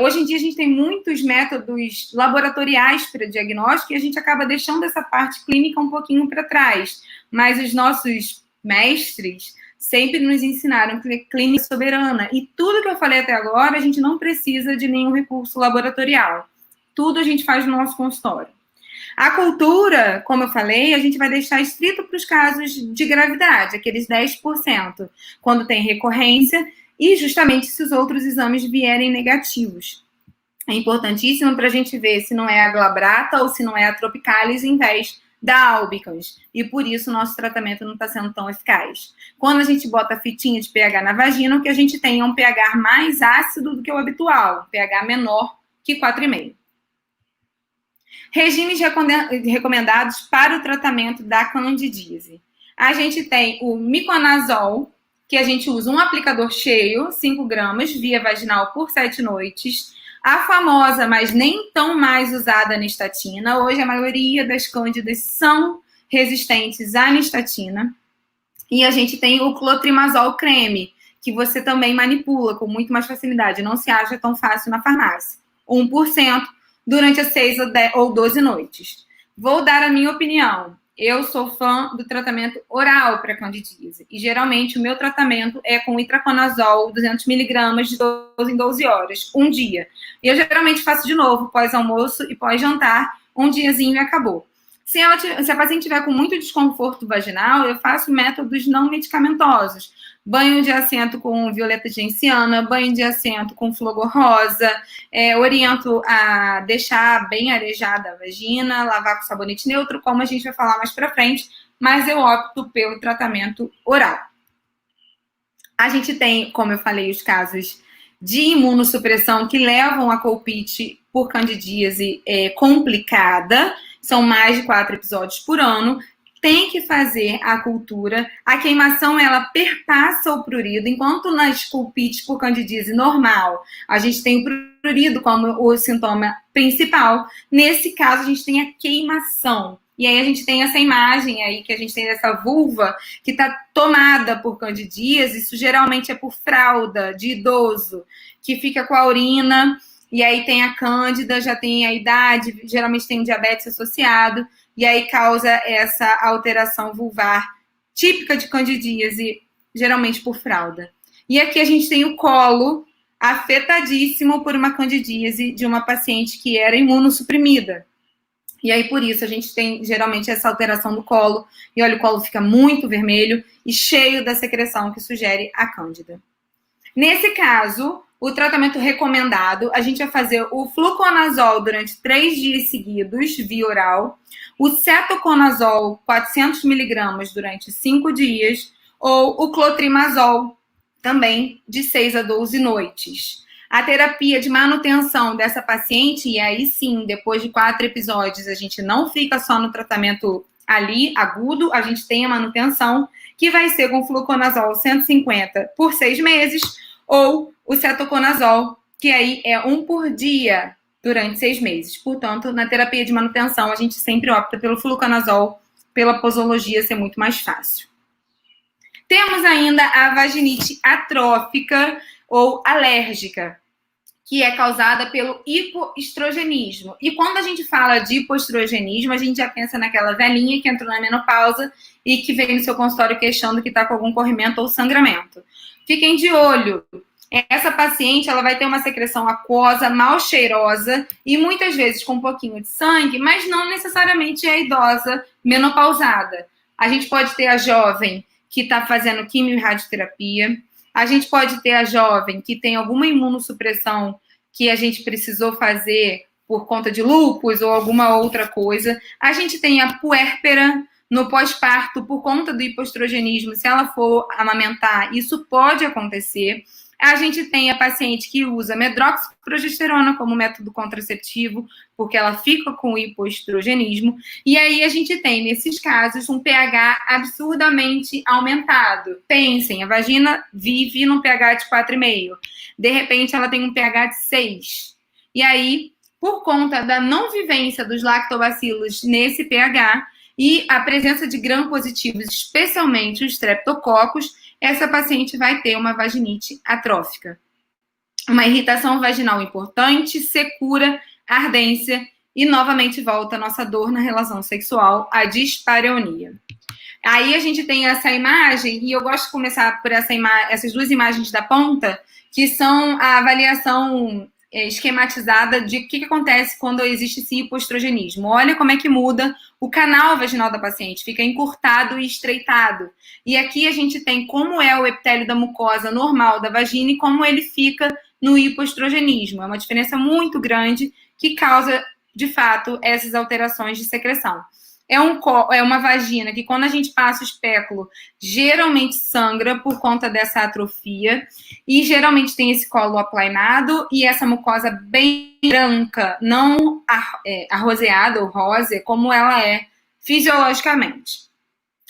Hoje em dia a gente tem muitos métodos laboratoriais para diagnóstico e a gente acaba deixando essa parte clínica um pouquinho para trás. Mas os nossos mestres sempre nos ensinaram que é clínica soberana. E tudo que eu falei até agora, a gente não precisa de nenhum recurso laboratorial. Tudo a gente faz no nosso consultório. A cultura, como eu falei, a gente vai deixar estrito para os casos de gravidade, aqueles 10%, quando tem recorrência, e justamente se os outros exames vierem negativos. É importantíssimo para a gente ver se não é a glabrata ou se não é a tropicalis em vez da albicans. E por isso o nosso tratamento não está sendo tão eficaz. Quando a gente bota a fitinha de pH na vagina, o que a gente tem é um pH mais ácido do que o habitual, pH menor que 4,5. Regimes recomendados para o tratamento da candidíase. A gente tem o miconazol, que a gente usa um aplicador cheio, 5 gramas, via vaginal por 7 noites. A famosa, mas nem tão mais usada nistatina. Hoje a maioria das cândidas são resistentes à nistatina. E a gente tem o clotrimazol creme, que você também manipula com muito mais facilidade. Não se acha tão fácil na farmácia. 1%. Durante as 6 ou 12 noites. Vou dar a minha opinião. eu sou fã do tratamento oral para candidíase. E, geralmente, o meu tratamento é com itraconazol, 200 miligramas, de 12 em 12 horas, um dia. E eu, geralmente, faço de novo, pós-almoço e pós-jantar, um diazinho e acabou. Se a paciente tiver com muito desconforto vaginal, eu faço métodos não medicamentosos. Banho de assento com violeta genciana, banho de assento com flogor rosa, oriento a deixar bem arejada a vagina, lavar com sabonete neutro, como a gente vai falar mais pra frente, mas eu opto pelo tratamento oral. A gente tem, como eu falei, os casos de imunossupressão que levam a colpite por candidíase complicada, são mais de 4 episódios por ano, tem que fazer a cultura, a queimação ela perpassa o prurido, enquanto nas colpites por candidíase normal, a gente tem o prurido como o sintoma principal, nesse caso a gente tem a queimação. E aí a gente tem essa imagem aí, que a gente tem dessa vulva que está tomada por candidíase, isso geralmente é por fralda de idoso, que fica com a urina, e aí tem a cândida, já tem a idade, geralmente tem diabetes associado, e aí causa essa alteração vulvar típica de candidíase, geralmente por fralda. E aqui a gente tem o colo afetadíssimo por uma candidíase de uma paciente que era imunossuprimida. E aí, por isso, a gente tem, geralmente, essa alteração do colo. E olha, o colo fica muito vermelho e cheio da secreção que sugere a cândida. Nesse caso, o tratamento recomendado, a gente vai fazer o fluconazol durante 3 dias seguidos, via oral, o cetoconazol, 400 miligramas durante 5 dias, ou o clotrimazol, também de 6 a 12 noites. A terapia de manutenção dessa paciente, e aí sim, depois de 4 episódios, a gente não fica só no tratamento ali, agudo, a gente tem a manutenção, que vai ser com fluconazol 150 por 6 meses, ou o cetoconazol, que aí é 1 por dia durante 6 meses. Portanto, na terapia de manutenção, a gente sempre opta pelo fluconazol, pela posologia ser muito mais fácil. Temos ainda a vaginite atrófica ou alérgica, que é causada pelo hipoestrogenismo. E quando a gente fala de hipoestrogenismo, a gente já pensa naquela velhinha que entrou na menopausa e que vem no seu consultório queixando que está com algum corrimento ou sangramento. Fiquem de olho. Essa paciente ela vai ter uma secreção aquosa, mal cheirosa e muitas vezes com um pouquinho de sangue, mas não necessariamente é a idosa menopausada. A gente pode ter a jovem que está fazendo quimio e radioterapia. A gente pode ter a jovem que tem alguma imunossupressão que a gente precisou fazer por conta de lúpus ou alguma outra coisa. A gente tem a puérpera no pós-parto por conta do hipoestrogenismo. Se ela for amamentar, isso pode acontecer. A gente tem a paciente que usa medroxiprogesterona como método contraceptivo, porque ela fica com hipoestrogenismo. E aí a gente tem, nesses casos, um pH absurdamente aumentado. Pensem, a vagina vive num pH de 4,5. De repente, ela tem um pH de 6. E aí, por conta da não vivência dos lactobacilos nesse pH e a presença de gram-positivos, especialmente os streptococos, essa paciente vai ter uma vaginite atrófica. Uma irritação vaginal importante, secura, ardência e novamente volta a nossa dor na relação sexual, a dispareunia. Aí a gente tem essa imagem, e eu gosto de começar por essas 2 imagens da ponta, que são a avaliação esquematizada de o que acontece quando existe esse hipoestrogenismo. Olha como é que muda o canal vaginal da paciente, fica encurtado e estreitado. E aqui a gente tem como é o epitélio da mucosa normal da vagina e como ele fica no hipoestrogenismo. É uma diferença muito grande que causa, de fato, essas alterações de secreção. É uma vagina que, quando a gente passa o espéculo, geralmente sangra por conta dessa atrofia e geralmente tem esse colo aplainado e essa mucosa bem branca, não arroseada ou rósea, como ela é fisiologicamente.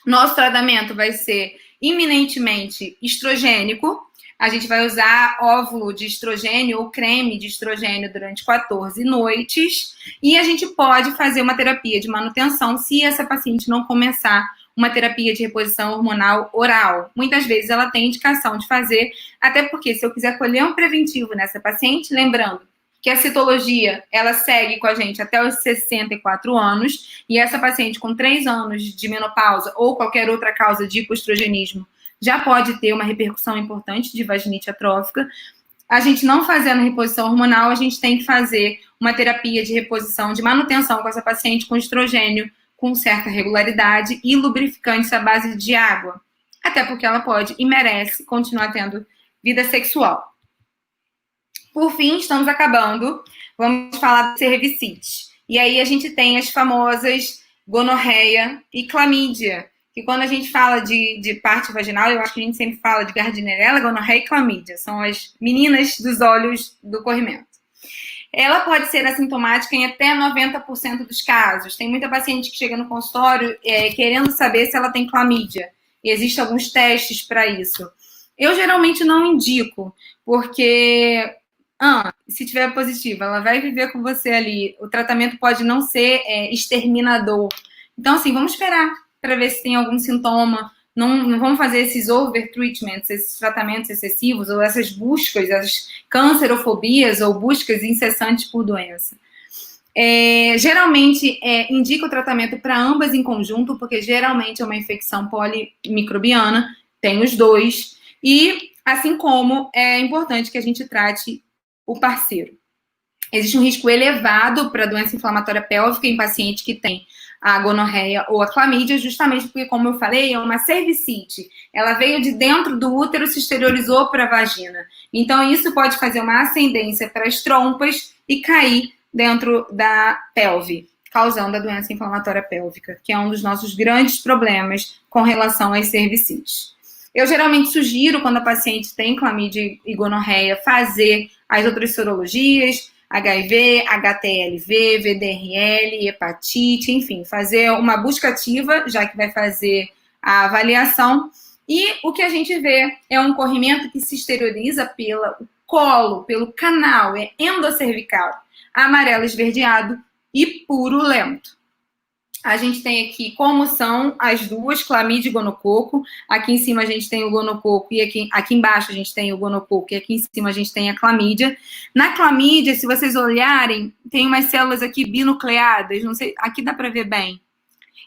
Nosso tratamento vai ser iminentemente estrogênico. A gente vai usar óvulo de estrogênio ou creme de estrogênio durante 14 noites. E a gente pode fazer uma terapia de manutenção se essa paciente não começar uma terapia de reposição hormonal oral. Muitas vezes ela tem indicação de fazer, até porque se eu quiser colher um preventivo nessa paciente, lembrando que a citologia, ela segue com a gente até os 64 anos, e essa paciente com 3 anos de menopausa ou qualquer outra causa de hipoestrogenismo já pode ter uma repercussão importante de vaginite atrófica. A gente não fazendo reposição hormonal, a gente tem que fazer uma terapia de reposição, de manutenção com essa paciente com estrogênio com certa regularidade e lubrificantes à base de água. Até porque ela pode e merece continuar tendo vida sexual. Por fim, estamos acabando. Vamos falar de cervicite. E aí a gente tem as famosas gonorreia e clamídia, que quando a gente fala de parte vaginal, eu acho que a gente sempre fala de Gardnerella, gonorreia e clamídia. São as meninas dos olhos do corrimento. Ela pode ser assintomática em até 90% dos casos. Tem muita paciente que chega no consultório querendo saber se ela tem clamídia. E existem alguns testes para isso. Eu geralmente não indico, porque se tiver positiva, ela vai viver com você ali. O tratamento pode não ser exterminador. Então, assim, vamos esperar para ver se tem algum sintoma. Não vamos fazer esses over-treatments, esses tratamentos excessivos, ou essas buscas, as cancerofobias, ou buscas incessantes por doença. Geralmente, indica o tratamento para ambas em conjunto, porque geralmente é uma infecção polimicrobiana, tem os dois, e assim como é importante que a gente trate o parceiro. Existe um risco elevado para doença inflamatória pélvica em paciente que tem a gonorreia ou a clamídia, justamente porque, como eu falei, é uma cervicite. Ela veio de dentro do útero, se exteriorizou para a vagina. Então, isso pode fazer uma ascendência para as trompas e cair dentro da pelve, causando a doença inflamatória pélvica, que é um dos nossos grandes problemas com relação às cervicites. Eu geralmente sugiro, quando a paciente tem clamídia e gonorreia, fazer as outras sorologias, HIV, HTLV, VDRL, hepatite, enfim, fazer uma busca ativa, já que vai fazer a avaliação. E o que a gente vê é um corrimento que se exterioriza pelo colo, pelo canal, é endocervical, amarelo esverdeado e purulento. A gente tem aqui como são as duas, clamídia e gonococo. Aqui em cima a gente tem o gonococo e aqui embaixo a gente tem o gonococo e aqui em cima a gente tem a clamídia. Na clamídia, se vocês olharem, tem umas células aqui binucleadas, não sei, aqui dá para ver bem.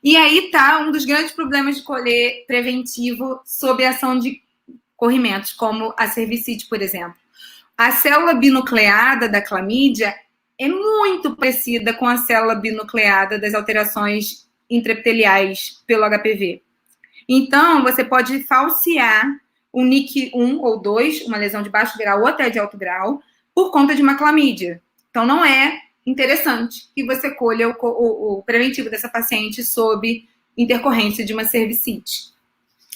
E aí tá um dos grandes problemas de colher preventivo sob a ação de corrimentos, como a cervicite, por exemplo. A célula binucleada da clamídia é muito parecida com a célula binucleada das alterações intraepiteliais pelo HPV. Então, você pode falsear o NIC1 ou 2, uma lesão de baixo grau ou até de alto grau, por conta de uma clamídia. Então, não é interessante que você colha o preventivo dessa paciente sob intercorrência de uma cervicite.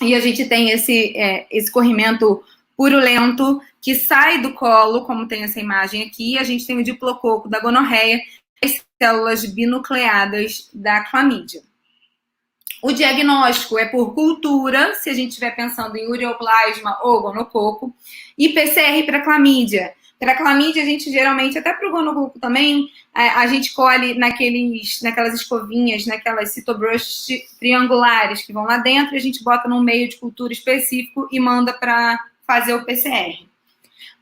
E a gente tem esse corrimento purulento que sai do colo, como tem essa imagem aqui, a gente tem o diplococo da gonorreia e as células binucleadas da clamídia. O diagnóstico é por cultura, se a gente estiver pensando em ureoplasma ou gonococo, e PCR para clamídia. Para clamídia, a gente geralmente, até para o gonococo também, a gente colhe naquelas escovinhas, naquelas cytobrush triangulares que vão lá dentro, e a gente bota num meio de cultura específico e manda para fazer o PCR.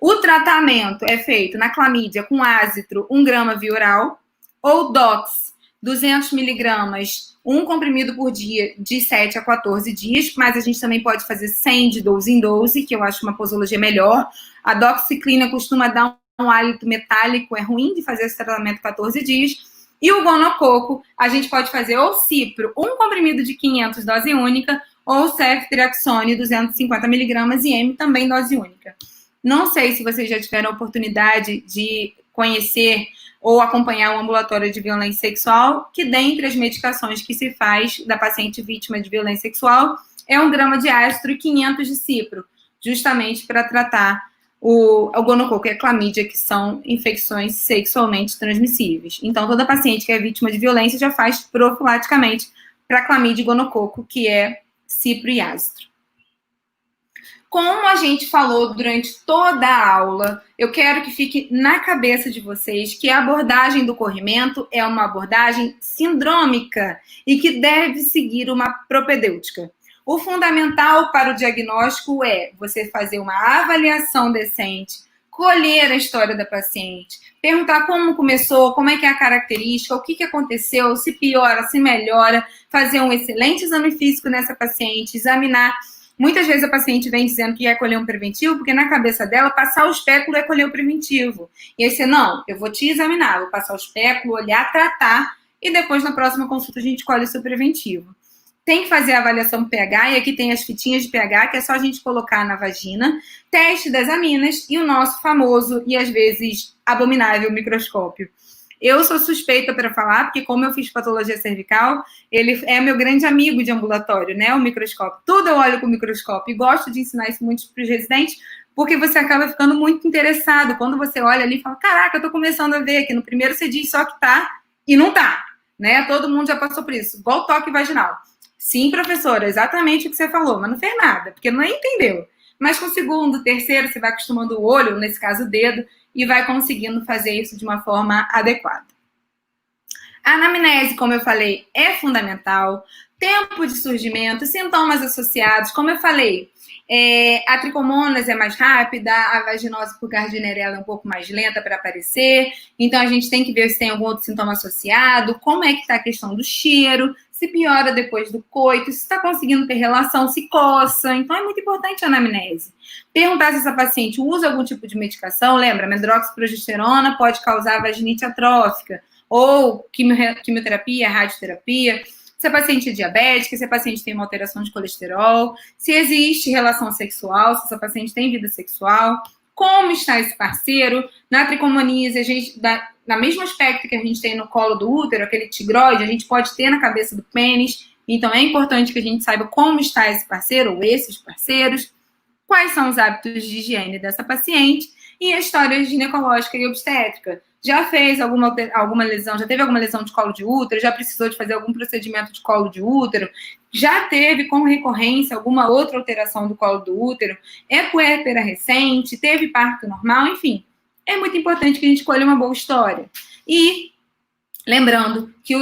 O tratamento é feito na clamídia com ácitro 1 grama via oral, ou DOX 200 miligramas, um comprimido por dia de 7 a 14 dias, mas a gente também pode fazer 100 de 12 em 12, que eu acho uma posologia melhor. A doxiciclina costuma dar um hálito metálico, é ruim de fazer esse tratamento 14 dias. E o gonococo, a gente pode fazer ou cipro, um comprimido de 500, dose única, ou ceftriaxone, 250 miligramas, e M, também dose única. Não sei se vocês já tiveram a oportunidade de conhecer ou acompanhar o ambulatório de violência sexual, que dentre as medicações que se faz da paciente vítima de violência sexual é 1 grama de ácitro e 500 de cipro, justamente para tratar o gonococo e a clamídia, que são infecções sexualmente transmissíveis. Então, toda paciente que é vítima de violência já faz profilaticamente para clamídia e gonococo, que é cipro e ácitro. Como a gente falou durante toda a aula, eu quero que fique na cabeça de vocês que a abordagem do corrimento é uma abordagem sindrômica e que deve seguir uma propedêutica. O fundamental para o diagnóstico é você fazer uma avaliação decente colher a história da paciente, perguntar como começou, como é que é a característica, o que aconteceu, se piora, se melhora, fazer um excelente exame físico nessa paciente, examinar. Muitas vezes a paciente vem dizendo que quer colher um preventivo, porque na cabeça dela, passar o espéculo é colher o preventivo. E aí você, não, eu vou te examinar, vou passar o espéculo, olhar, tratar, e depois na próxima consulta a gente colhe o seu preventivo. Tem que fazer a avaliação pH, e aqui tem as fitinhas de pH, que é só a gente colocar na vagina, teste das aminas e o nosso famoso e às vezes abominável microscópio. Eu sou suspeita para falar, porque como eu fiz patologia cervical, ele é meu grande amigo de ambulatório, né, o microscópio. Tudo eu olho com o microscópio e gosto de ensinar isso muito para os residentes, porque você acaba ficando muito interessado. Quando você olha ali e fala, caraca, eu tô começando a ver, que no primeiro você diz só que tá e não tá, né? Todo mundo já passou por isso, igual toque vaginal. Sim, professora, exatamente o que você falou, mas não fez nada, porque não entendeu. Mas com o segundo, terceiro, você vai acostumando o olho, nesse caso o dedo, e vai conseguindo fazer isso de uma forma adequada. A anamnese, como eu falei, é fundamental. Tempo de surgimento, sintomas associados, como eu falei, a tricomonas é mais rápida, a vaginose por Gardnerella é um pouco mais lenta para aparecer, então a gente tem que ver se tem algum outro sintoma associado, como é que está a questão do cheiro, se piora depois do coito, se está conseguindo ter relação, se coça. Então é muito importante a anamnese. Perguntar se essa paciente usa algum tipo de medicação. Lembra, medroxiprogesterona pode causar vaginite atrófica, ou quimioterapia, radioterapia. Se a paciente é diabética, se a paciente tem uma alteração de colesterol, se existe relação sexual, se essa paciente tem vida sexual, como está esse parceiro. Na tricomoníase, a gente, na mesmo aspecto que a gente tem no colo do útero, aquele tigroide, a gente pode ter na cabeça do pênis. Então, é importante que a gente saiba como está esse parceiro ou esses parceiros, quais são os hábitos de higiene dessa paciente e a história ginecológica e obstétrica. Já fez alguma lesão, já teve alguma lesão de colo de útero, já precisou de fazer algum procedimento de colo de útero, já teve com recorrência alguma outra alteração do colo do útero, é puérpera recente, teve parto normal, enfim. É muito importante que a gente escolha uma boa história. E lembrando que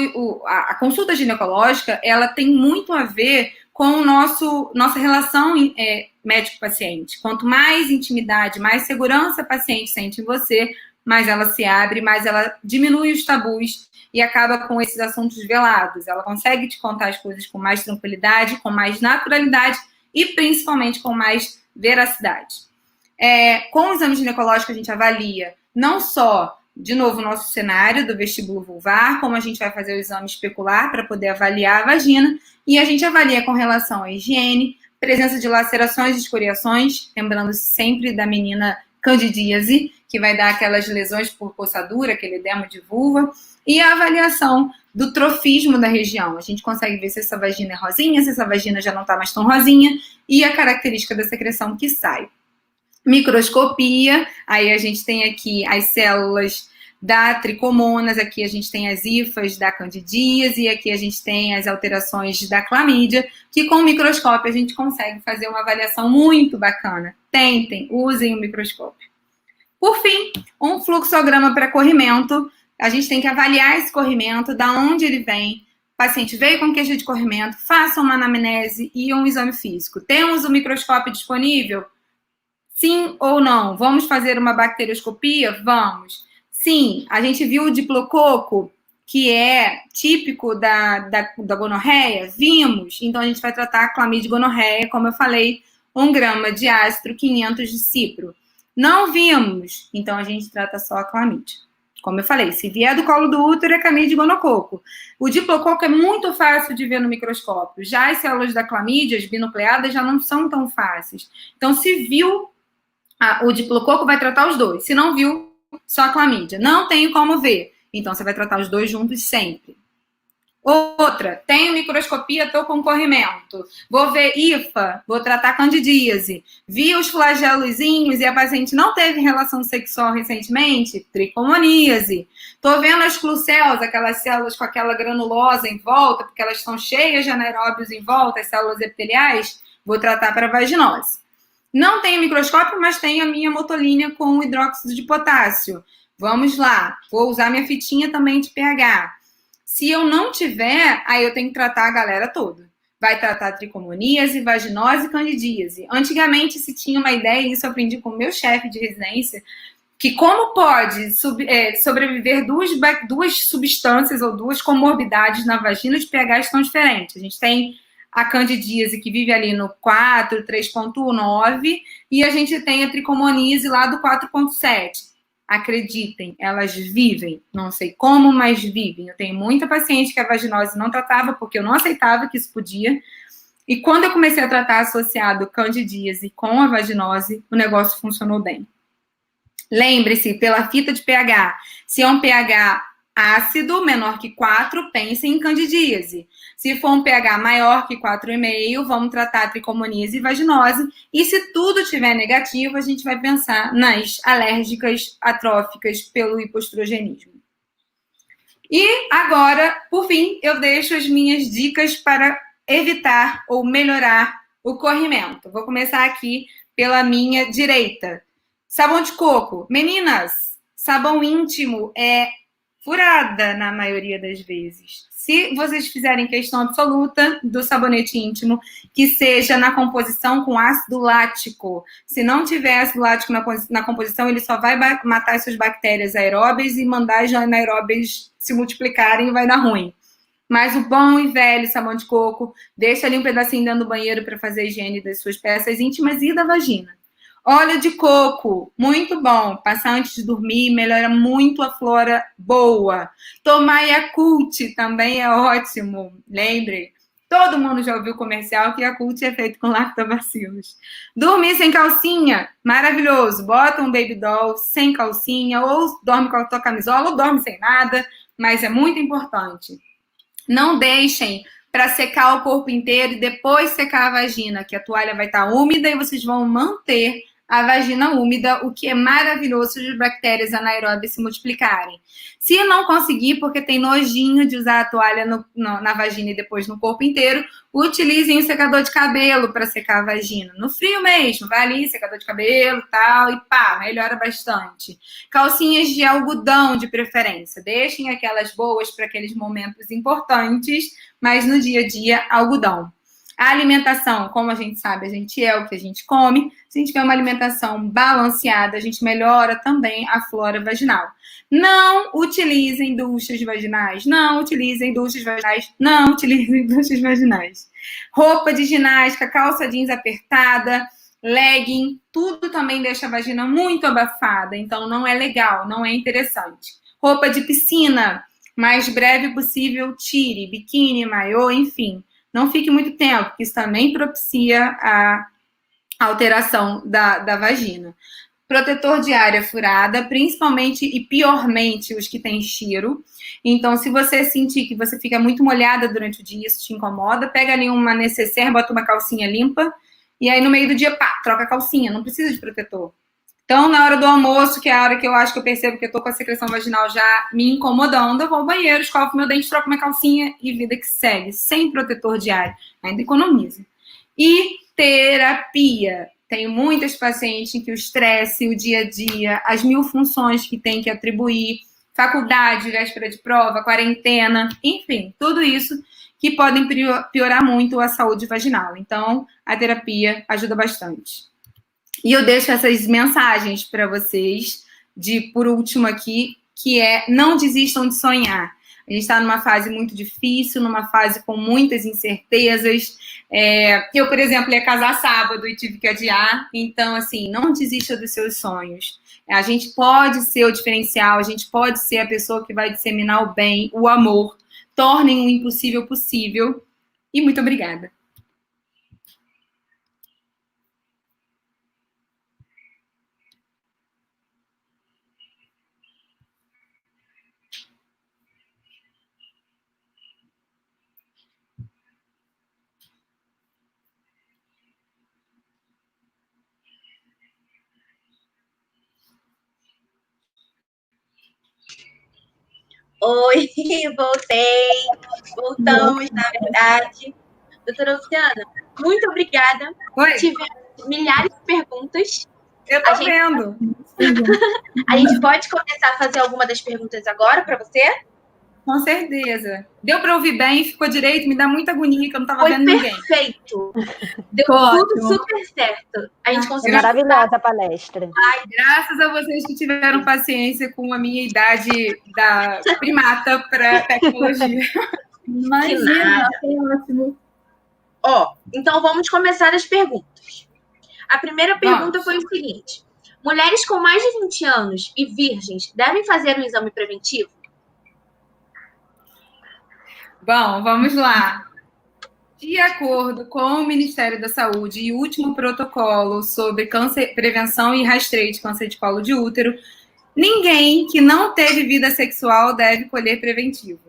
a consulta ginecológica, ela tem muito a ver com nossa relação médico-paciente. Quanto mais intimidade, mais segurança a paciente sente em você, mais ela se abre, mais ela diminui os tabus e acaba com esses assuntos velados. Ela consegue te contar as coisas com mais tranquilidade, com mais naturalidade e principalmente com mais veracidade. Com o exame ginecológico a gente avalia não só, de novo, o nosso cenário do vestíbulo vulvar, como a gente vai fazer o exame especular para poder avaliar a vagina, e a gente avalia com relação à higiene, presença de lacerações e escoriações, lembrando sempre da menina candidíase, que vai dar aquelas lesões por coçadura, aquele edema de vulva, e a avaliação do trofismo da região. A gente consegue ver se essa vagina é rosinha, se essa vagina já não está mais tão rosinha, e a característica da secreção que sai. Microscopia, aí a gente tem aqui as células da tricomonas, aqui a gente tem as hifas da candidíase, e aqui a gente tem as alterações da clamídia, que com o microscópio a gente consegue fazer uma avaliação muito bacana. Tentem, usem o microscópio. Por fim, um fluxograma para corrimento. A gente tem que avaliar esse corrimento, da onde ele vem. O paciente veio com queixa de corrimento, faça uma anamnese e um exame físico. Temos o microscópio disponível? Sim ou não? Vamos fazer uma bacterioscopia? Vamos. Sim, a gente viu o diplococo, que é típico da gonorreia? Vimos. Então, a gente vai tratar a clamídia gonorreia, como eu falei, 1 grama de ácido, 500 de cipro. Não vimos, então a gente trata só a clamídia. Como eu falei, se vier do colo do útero, é clamídia e gonococo. O diplococo é muito fácil de ver no microscópio. Já as células da clamídia, as binucleadas, já não são tão fáceis. Então, se viu o diplococo, vai tratar os dois. Se não viu, só a clamídia. Não tem como ver. Então, você vai tratar os dois juntos sempre. Outra, tenho microscopia, estou com corrimento. Vou ver IFA, vou tratar candidíase. Vi os flagelozinhos e a paciente não teve relação sexual recentemente? Tricomoníase. Estou vendo as clucéus, aquelas células com aquela granulosa em volta, porque elas estão cheias de anaeróbios em volta, as células epiteliais, vou tratar para vaginose. Não tenho microscópio, mas tenho a minha motolínea com hidróxido de potássio. Vamos lá, vou usar minha fitinha também de pH. Se eu não tiver, aí eu tenho que tratar a galera toda. vai tratar tricomoníase, vaginose e candidíase. Antigamente se tinha uma ideia, e isso eu aprendi com o meu chefe de residência, que como pode sobreviver duas substâncias ou duas comorbidades na vagina de pH estão diferentes. A gente tem a candidíase que vive ali no 4, 3,9, e a gente tem a tricomoníase lá do 4,7. Acreditem, elas vivem, não sei como, mas vivem. Eu tenho muita paciente que a vaginose não tratava, porque eu não aceitava que isso podia. E quando eu comecei a tratar associado candidíase com a vaginose, o negócio funcionou bem. Lembre-se, pela fita de pH, se é um pH ácido, menor que 4, pense em candidíase. Se for um pH maior que 4,5, vamos tratar tricomoníase e vaginose. E se tudo estiver negativo, a gente vai pensar nas alérgicas atróficas pelo hipoestrogenismo. E agora, por fim, eu deixo as minhas dicas para evitar ou melhorar o corrimento. Vou começar aqui pela minha direita. Sabão de coco. Meninas, sabão íntimo é furada na maioria das vezes. Se vocês fizerem questão absoluta do sabonete íntimo, que seja na composição com ácido lático. Se não tiver ácido lático na composição, ele só vai matar suas bactérias aeróbias e mandar as anaeróbias se multiplicarem e vai dar ruim. Mas o bom e velho sabão de coco, deixa ali um pedacinho dentro do banheiro para fazer a higiene das suas peças íntimas e da vagina. Óleo de coco, muito bom. Passar antes de dormir, melhora muito a flora boa. Tomar Yakult também é ótimo. Lembre, todo mundo já ouviu o comercial que Yakult é feito com lactobacilos. Dormir sem calcinha, maravilhoso. Bota um baby doll sem calcinha, ou dorme com a tua camisola, ou dorme sem nada, mas é muito importante. Não deixem para secar o corpo inteiro e depois secar a vagina, que a toalha vai estar úmida e vocês vão manter a vagina úmida, o que é maravilhoso se as bactérias anaeróbias se multiplicarem. Se não conseguir, porque tem nojinho de usar a toalha na vagina e depois no corpo inteiro, utilizem o secador de cabelo para secar a vagina. No frio mesmo, vai ali, secador de cabelo e tal, e pá, melhora bastante. Calcinhas de algodão, de preferência. Deixem aquelas boas para aqueles momentos importantes, mas no dia a dia, algodão. A alimentação, como a gente sabe, a gente é o que a gente come. Se a gente tiver uma alimentação balanceada, a gente melhora também a flora vaginal. Não utilizem duchas vaginais. Não utilizem duchas vaginais. Não utilizem duchas vaginais. Roupa de ginástica, calça jeans apertada, legging, tudo também deixa a vagina muito abafada. Então, não é legal, não é interessante. Roupa de piscina, mais breve possível, tire. Biquíni, maiô, enfim. Não fique muito tempo, porque isso também propicia a alteração da vagina. Protetor de área furada, principalmente e piormente os que têm cheiro. Então, se você sentir que você fica muito molhada durante o dia, isso te incomoda, pega ali uma necessaire, bota uma calcinha limpa, e aí no meio do dia, pá, troca a calcinha, não precisa de protetor. Então, na hora do almoço, que é a hora que eu acho que eu percebo que eu tô com a secreção vaginal já me incomodando, eu vou ao banheiro, escovo meu dente, troco minha calcinha e vida que segue, sem protetor diário. Ainda economiza. E terapia. Tenho muitas pacientes em que o estresse, o dia a dia, as 1000 funções que tem que atribuir, faculdade, véspera de prova, quarentena, enfim, tudo isso que podem piorar muito a saúde vaginal. Então, a terapia ajuda bastante. E eu deixo essas mensagens para vocês, por último aqui, que é: não desistam de sonhar. A gente está numa fase muito difícil, numa fase com muitas incertezas. Eu, por exemplo, ia casar sábado e tive que adiar. Então, assim, não desista dos seus sonhos. A gente pode ser o diferencial, a gente pode ser a pessoa que vai disseminar o bem, o amor. Tornem o impossível possível. E muito obrigada. Oi, voltei. Voltamos, na verdade. Doutora Luciana, muito obrigada. Oi. Tivemos milhares de perguntas. Eu tô vendo. A gente pode começar a fazer alguma das perguntas agora para você? Com certeza. Deu para ouvir bem, ficou direito, me dá muita agonia que eu não estava Foi vendo ninguém. perfeito. Deu Ótimo. tudo super certo. A gente conseguiu. Maravilhosa a palestra. Graças a vocês que tiveram paciência com a minha idade da primata para tecnologia. Imagina, foi ótimo. Ó, então vamos começar as perguntas. A primeira pergunta Vamos. foi o seguinte: mulheres com mais de 20 anos e virgens devem fazer um exame preventivo? Bom, vamos lá. De acordo com o Ministério da Saúde e o último protocolo sobre prevenção e rastreio de câncer de colo de útero, ninguém que não teve vida sexual deve colher preventivo.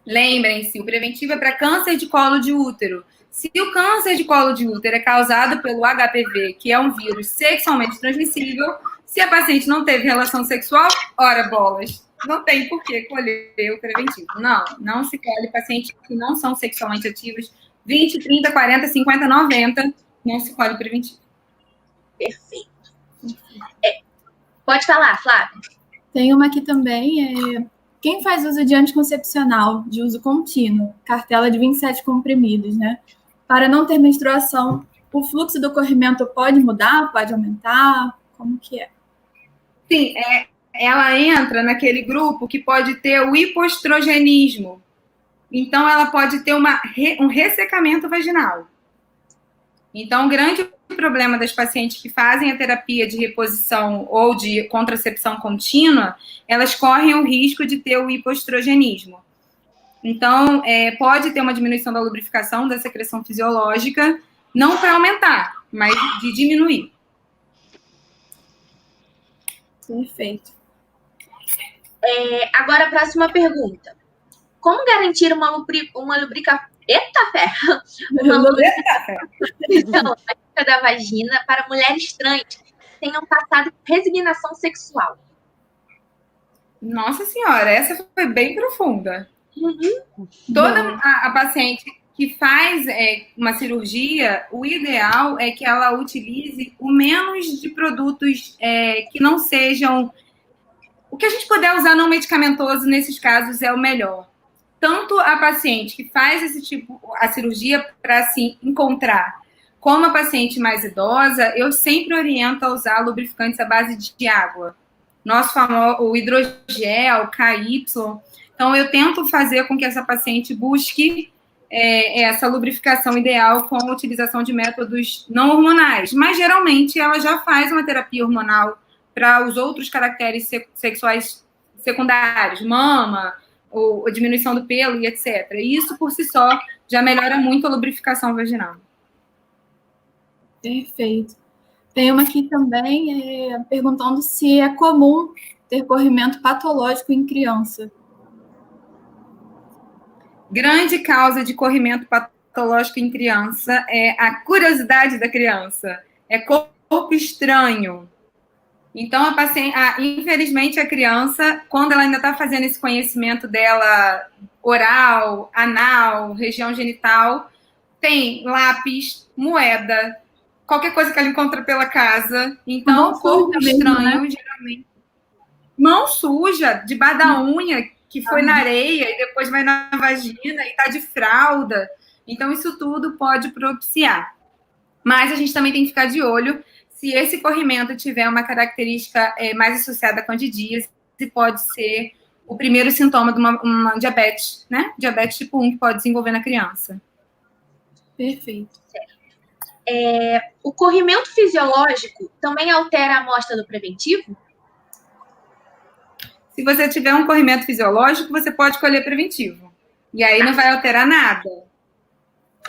Lembrem-se, o preventivo é para câncer de colo de útero. Se o câncer de colo de útero é causado pelo HPV, que é um vírus sexualmente transmissível, se a paciente não teve relação sexual, ora bolas, não tem por que colher o preventivo. Não se colhe pacientes que não são sexualmente ativos, 20, 30, 40, 50, 90, não se colhe preventivo. Perfeito. Pode falar, Flávia. Tem uma aqui também, quem faz uso de anticoncepcional de uso contínuo, cartela de 27 comprimidos, né? Para não ter menstruação, o fluxo do corrimento pode mudar, pode aumentar? Como que é? Sim, ela entra naquele grupo que pode ter o hipoestrogenismo. Então, ela pode ter um ressecamento vaginal. Então, o grande problema das pacientes que fazem a terapia de reposição ou de contracepção contínua, elas correm o risco de ter o hipoestrogenismo. Então, pode ter uma diminuição da lubrificação, da secreção fisiológica, não para aumentar, mas de diminuir. Perfeito. Agora, a próxima pergunta. Como garantir uma lubrificação... Eita, fé! Uma lubrificação da vagina para mulheres trans que tenham passado por resignação sexual? Nossa Senhora, essa foi bem profunda. Uhum. Toda a paciente que faz uma cirurgia, o ideal é que ela utilize o menos de produtos que não sejam... O que a gente puder usar não medicamentoso, nesses casos, é o melhor. Tanto a paciente que faz a cirurgia para assim, encontrar, como a paciente mais idosa, eu sempre oriento a usar lubrificantes à base de água. Nosso famoso, o hidrogel, KY. Então, eu tento fazer com que essa paciente busque essa lubrificação ideal com a utilização de métodos não hormonais. Mas, geralmente, ela já faz uma terapia hormonal para os outros caracteres sexuais secundários, mama, ou diminuição do pelo e etc. E isso, por si só, já melhora muito a lubrificação vaginal. Perfeito. Tem uma aqui também perguntando se é comum ter corrimento patológico em criança. Grande causa de corrimento patológico em criança é a curiosidade da criança. É corpo estranho. Então, a paciente, infelizmente, a criança, quando ela ainda está fazendo esse conhecimento dela oral, anal, região genital, tem lápis, moeda, qualquer coisa que ela encontra pela casa. Então, corpo estranho, geralmente. Mão suja, debaixo da unha, que foi na areia e depois vai na vagina e está de fralda. Então, isso tudo pode propiciar. Mas a gente também tem que ficar de olho se esse corrimento tiver uma característica mais associada à candidíase, pode ser o primeiro sintoma de uma diabetes, né? Diabetes tipo 1 que pode desenvolver na criança. Perfeito. O corrimento fisiológico também altera a amostra do preventivo? Se você tiver um corrimento fisiológico, você pode colher preventivo. E aí não vai alterar nada.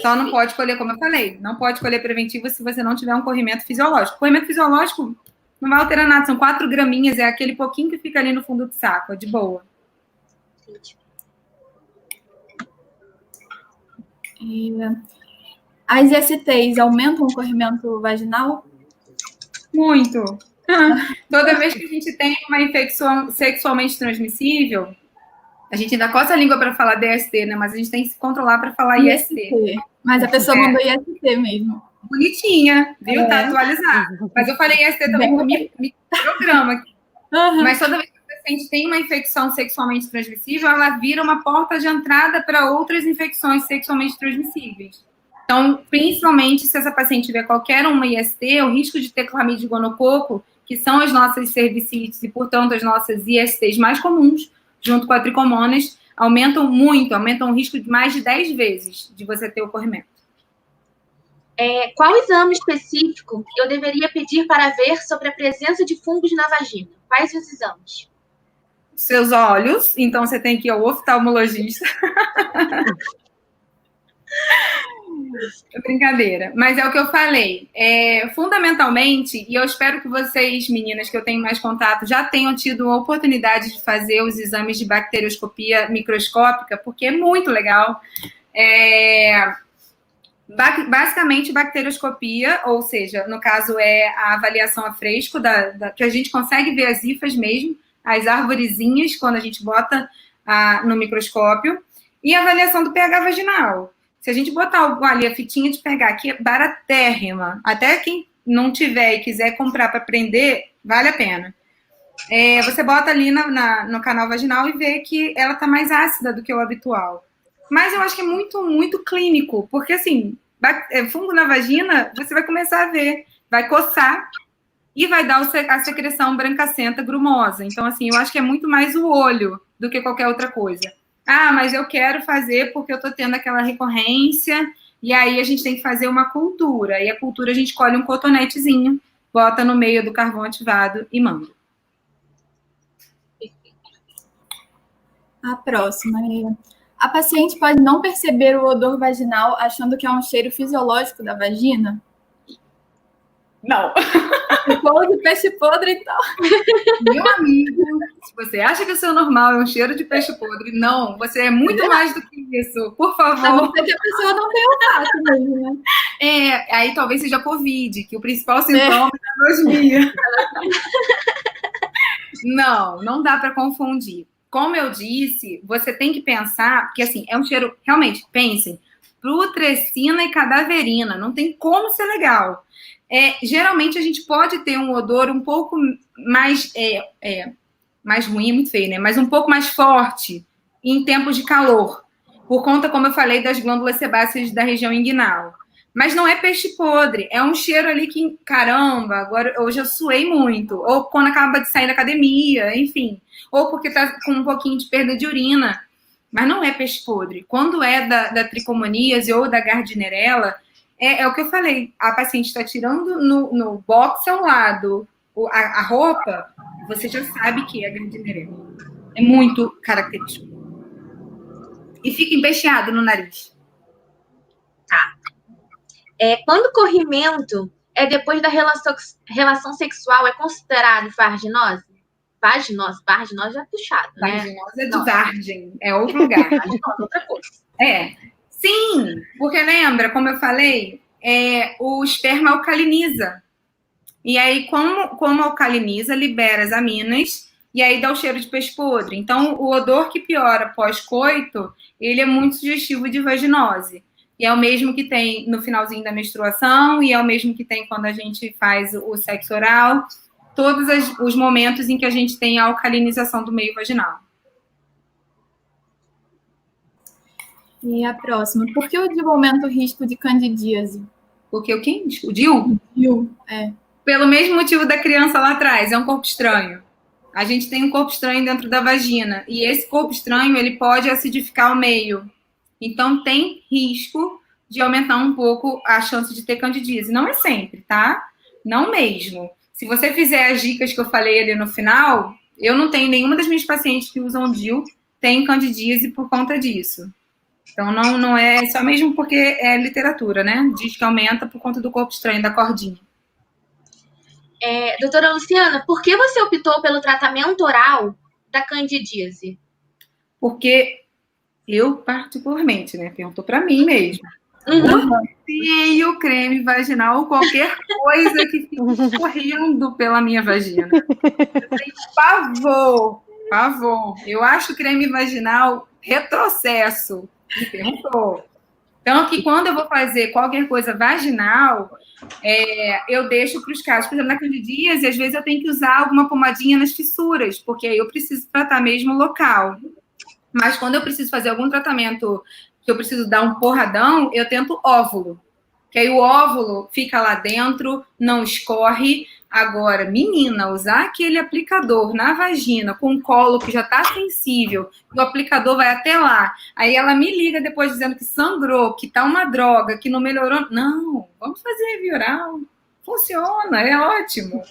Só não pode colher, como eu falei, não pode colher preventivo se você não tiver um corrimento fisiológico. Corrimento fisiológico não vai alterar nada, são 4 graminhas, é aquele pouquinho que fica ali no fundo do saco, é de boa. As ISTs aumentam o corrimento vaginal? Muito. Toda vez que a gente tem uma infecção sexualmente transmissível, a gente ainda coça a língua para falar DST, né? Mas a gente tem que se controlar para falar IST. Mas a pessoa mandou IST mesmo. Bonitinha, viu? Tá atualizado. Mas eu falei IST também porque me programa aqui. Mas toda vez que a paciente tem uma infecção sexualmente transmissível, ela vira uma porta de entrada para outras infecções sexualmente transmissíveis. Então, principalmente se essa paciente tiver qualquer uma IST, o risco de ter clamídia e gonococo, que são as nossas cervicites e, portanto, as nossas ISTs mais comuns, junto com a tricomonas, aumentam o risco de mais de 10 vezes de você ter ocorrimento. Qual exame específico eu deveria pedir para ver sobre a presença de fungos na vagina? Quais os exames? Seus olhos, então você tem que ir ao oftalmologista. Brincadeira, mas é o que eu falei. Fundamentalmente, e eu espero que vocês, meninas, que eu tenho mais contato, já tenham tido a oportunidade de fazer os exames de bacterioscopia microscópica, porque é muito legal. Basicamente, bacterioscopia, ou seja, no caso é a avaliação a fresco, que a gente consegue ver as hifas mesmo, as arvorezinhas, quando a gente bota no microscópio, e a avaliação do pH vaginal. Se a gente botar ali a fitinha de pH, que é baratérrima, até quem não tiver e quiser comprar para aprender, vale a pena. Você bota ali no canal vaginal e vê que ela está mais ácida do que o habitual. Mas eu acho que é muito, muito clínico, porque assim, fungo na vagina, você vai começar a ver, vai coçar e vai dar a secreção brancacenta grumosa. Então, assim, eu acho que é muito mais o olho do que qualquer outra coisa. Mas eu quero fazer porque eu tô tendo aquela recorrência, e aí a gente tem que fazer uma cultura. E a cultura a gente colhe um cotonetezinho, bota no meio do carvão ativado e manda. A próxima a paciente pode não perceber o odor vaginal achando que é um cheiro fisiológico da vagina? Não. Ficou de peixe podre, então. Meu amigo, se você acha que o seu normal é um cheiro de peixe podre, não, você é muito mais do que isso. Por favor. A não ser que a pessoa não tenha olfato mesmo, né? Aí talvez seja Covid, que o principal sintoma é a anosmia. Não dá para confundir. Como eu disse, você tem que pensar, que assim, é um cheiro, realmente, pensem, putrescina e cadaverina, não tem como ser legal. Geralmente a gente pode ter um odor um pouco mais, mais ruim, muito feio, né? Mas um pouco mais forte em tempos de calor, por conta, como eu falei, das glândulas sebáceas da região inguinal. Mas não é peixe podre, é um cheiro ali que, caramba, agora hoje eu suei muito, ou quando acaba de sair da academia, enfim, ou porque tá com um pouquinho de perda de urina, mas não é peixe podre. Quando é da tricomoníase ou da gardnerella, é o que eu falei, a paciente está tirando no box ao lado a roupa, você já sabe que é gardnerella. É muito característico. E fica empesteado no nariz. Tá. Quando o corrimento é depois da relação sexual, é considerado vaginose? Vaginose já é puxado, né? Vaginose é de Vargem, é outro lugar. Vaginose é outra coisa. Sim, porque lembra, como eu falei, o esperma alcaliniza. E aí, como alcaliniza, libera as aminas e aí dá o cheiro de peixe podre. Então, o odor que piora pós-coito, ele é muito sugestivo de vaginose. E é o mesmo que tem no finalzinho da menstruação, e é o mesmo que tem quando a gente faz o sexo oral, todos os momentos em que a gente tem a alcalinização do meio vaginal. E a próxima, por que o DIU aumenta o risco de candidíase? Porque o quê? O DIU? DIU, Pelo mesmo motivo da criança lá atrás, é um corpo estranho. A gente tem um corpo estranho dentro da vagina, e esse corpo estranho, ele pode acidificar o meio. Então, tem risco de aumentar um pouco a chance de ter candidíase. Não é sempre, tá? Não mesmo. Se você fizer as dicas que eu falei ali no final, eu não tenho nenhuma das minhas pacientes que usam DIU tem candidíase por conta disso. Então, não é só mesmo porque é literatura, né? Diz que aumenta por conta do corpo estranho, da cordinha. Doutora Luciana, por que você optou pelo tratamento oral da candidíase? Porque eu, particularmente, né? Perguntou para mim mesmo. Odeio creme vaginal ou qualquer coisa que fique correndo pela minha vagina. Eu tenho pavor. Eu acho creme vaginal retrocesso. Me perguntou. Então, que quando eu vou fazer qualquer coisa vaginal, eu deixo para os casos, por exemplo, na candidíase, às vezes eu tenho que usar alguma pomadinha nas fissuras, porque aí eu preciso tratar mesmo o local. Mas quando eu preciso fazer algum tratamento que eu preciso dar um porradão, eu tento óvulo. Que aí o óvulo fica lá dentro, não escorre. Agora, menina, usar aquele aplicador na vagina com o colo que já tá sensível, e o aplicador vai até lá. Aí ela me liga depois dizendo que sangrou, que tá uma droga, que não melhorou. Não, vamos fazer via oral. Funciona, é ótimo.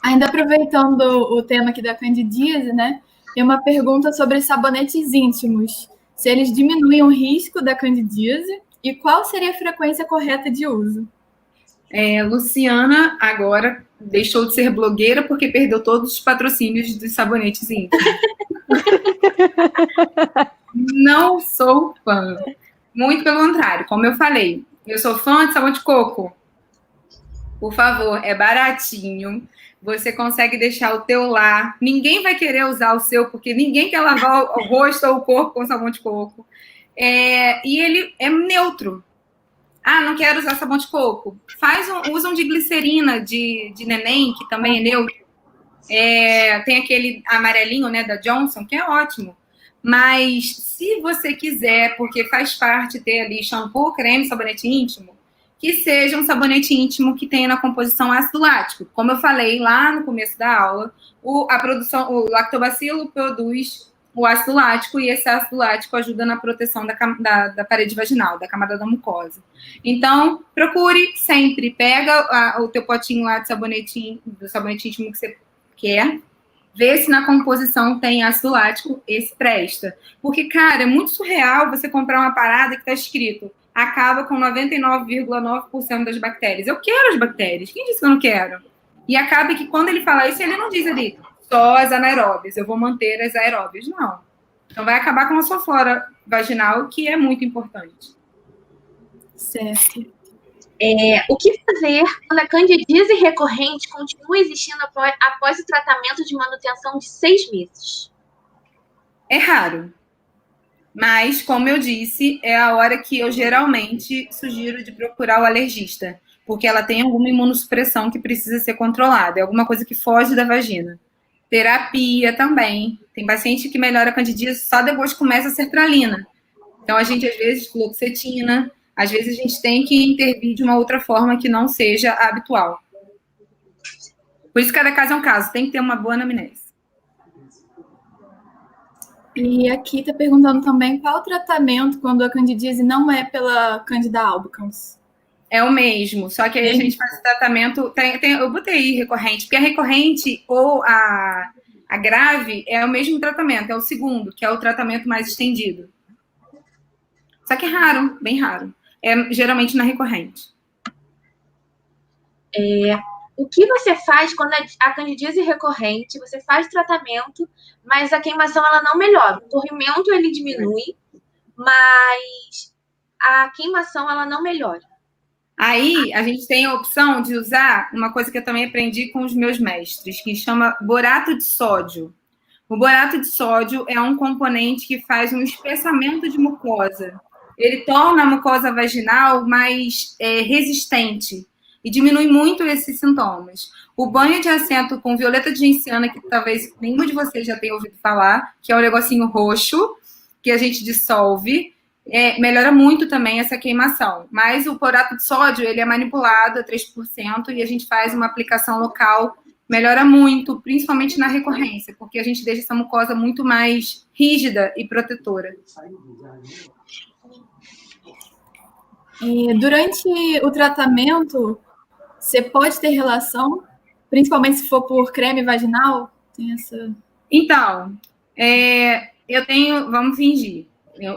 Ainda aproveitando o tema aqui da candidíase, né? Tem uma pergunta sobre sabonetes íntimos. Se eles diminuem o risco da candidíase e qual seria a frequência correta de uso? Luciana agora deixou de ser blogueira porque perdeu todos os patrocínios dos sabonetes íntimos. Não sou fã. Muito pelo contrário, como eu falei, eu sou fã de sabão de coco. Por favor, é baratinho. Você consegue deixar o teu lá. Ninguém vai querer usar o seu, porque ninguém quer lavar o rosto ou o corpo com sabão de coco. E ele é neutro. Ah, não quero usar sabão de coco. Usam de glicerina de neném, que também é neutro. Tem aquele amarelinho, né, da Johnson, que é ótimo. Mas se você quiser, porque faz parte ter ali shampoo, creme, sabonete íntimo, que seja um sabonete íntimo que tenha na composição ácido lático. Como eu falei lá no começo da aula, o lactobacilo produz o ácido lático, e esse ácido lático ajuda na proteção da parede vaginal, da camada da mucosa. Então, procure sempre, pega o teu potinho lá do sabonete íntimo que você quer, vê se na composição tem ácido lático, esse presta. Porque, cara, é muito surreal você comprar uma parada que está escrito acaba com 99,9% das bactérias. Eu quero as bactérias. Quem disse que eu não quero? E acaba que quando ele fala isso, ele não diz ali só as anaeróbias, eu vou manter as aeróbias. Não. Então vai acabar com a sua flora vaginal, que é muito importante. Certo. O que fazer quando a candidíase recorrente continua existindo após o tratamento de manutenção de 6 meses? É raro. Mas, como eu disse, é a hora que eu geralmente sugiro de procurar o alergista, porque ela tem alguma imunossupressão que precisa ser controlada, é alguma coisa que foge da vagina. Terapia também. Tem paciente que melhora a candidíase só depois que começa a sertralina. Então, a gente, às vezes, fluoxetina, às vezes a gente tem que intervir de uma outra forma que não seja a habitual. Por isso, cada caso é um caso, tem que ter uma boa anamnese. E aqui está perguntando também qual o tratamento quando a candidíase não é pela Candida albicans. É o mesmo, só que aí a gente faz o tratamento... eu botei recorrente, porque a recorrente ou a grave é o mesmo tratamento, é o segundo, que é o tratamento mais estendido. Só que é raro, bem raro. É geralmente na recorrente. O que você faz quando a candidíase recorrente, você faz tratamento, mas a queimação ela não melhora. O corrimento ele diminui, mas a queimação ela não melhora. Aí a gente tem a opção de usar uma coisa que eu também aprendi com os meus mestres, que chama borato de sódio. O borato de sódio é um componente que faz um espessamento de mucosa. Ele torna a mucosa vaginal mais resistente e diminui muito esses sintomas. O banho de assento com violeta de genciana, que talvez nenhum de vocês já tenha ouvido falar, que é um negocinho roxo, que a gente dissolve, melhora muito também essa queimação. Mas o borato de sódio, ele é manipulado a 3% e a gente faz uma aplicação local, melhora muito, principalmente na recorrência, porque a gente deixa essa mucosa muito mais rígida e protetora. E durante o tratamento, você pode ter relação, principalmente se for por creme vaginal? Tem essa... Então, eu tenho... Vamos fingir.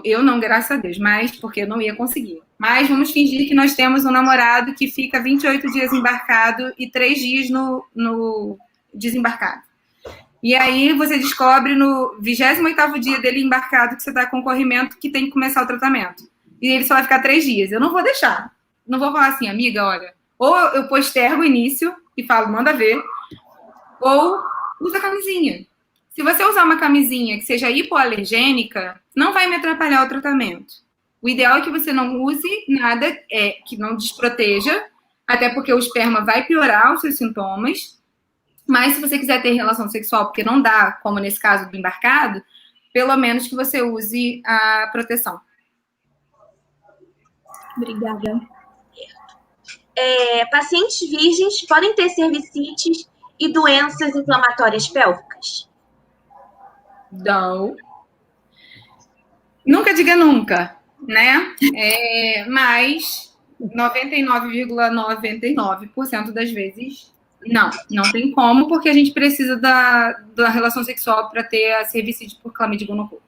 Eu não, graças a Deus, mas porque eu não ia conseguir. Mas vamos fingir que nós temos um namorado que fica 28 dias embarcado e 3 dias no desembarcado. E aí você descobre no 28º dia dele embarcado que você está com corrimento, que tem que começar o tratamento. E ele só vai ficar 3 dias. Eu não vou deixar. Não vou falar assim, amiga, olha, ou eu postergo o início e falo, manda ver, ou usa a camisinha. Se você usar uma camisinha que seja hipoalergênica, não vai me atrapalhar o tratamento. O ideal é que você não use nada que não desproteja, até porque o esperma vai piorar os seus sintomas. Mas se você quiser ter relação sexual, porque não dá, como nesse caso do embarcado, pelo menos que você use a proteção. Obrigada. Pacientes virgens podem ter cervicites e doenças inflamatórias pélvicas? Não. Nunca diga nunca, né? Mas 99,99% das vezes, não tem como, porque a gente precisa da relação sexual para ter a cervicite por clamídia e gonorreia.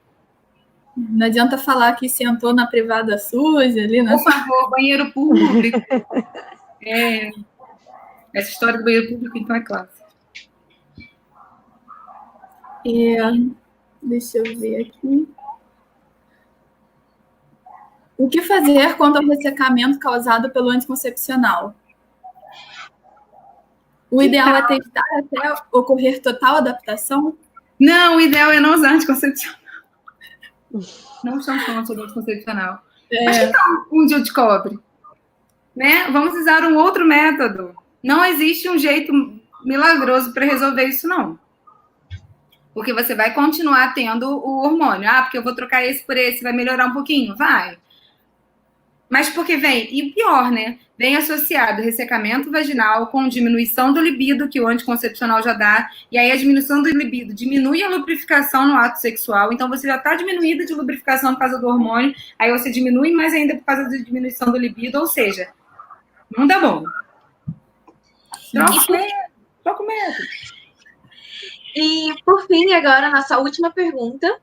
Não adianta falar que sentou na privada suja ali. Por favor, banheiro público. Essa história do banheiro público, então, é clássica. Deixa eu ver aqui. O que fazer quanto ao ressecamento causado pelo anticoncepcional? O ideal é testar até ocorrer total adaptação? Não, o ideal é não usar anticoncepcional. Não estamos falando sobre anticoncepcional. Mas que tal um DIU de cobre? Né? Vamos usar um outro método. Não existe um jeito milagroso para resolver isso, não. Porque você vai continuar tendo o hormônio. Porque eu vou trocar esse por esse, vai melhorar um pouquinho? Vai. Mas porque vem, e pior, né? Vem associado ressecamento vaginal com diminuição do libido, que o anticoncepcional já dá, e aí a diminuição do libido diminui a lubrificação no ato sexual, então você já está diminuída de lubrificação por causa do hormônio, aí você diminui mais ainda por causa da diminuição do libido, ou seja, não dá bom. Troca o método. E, por fim, agora, nossa última pergunta.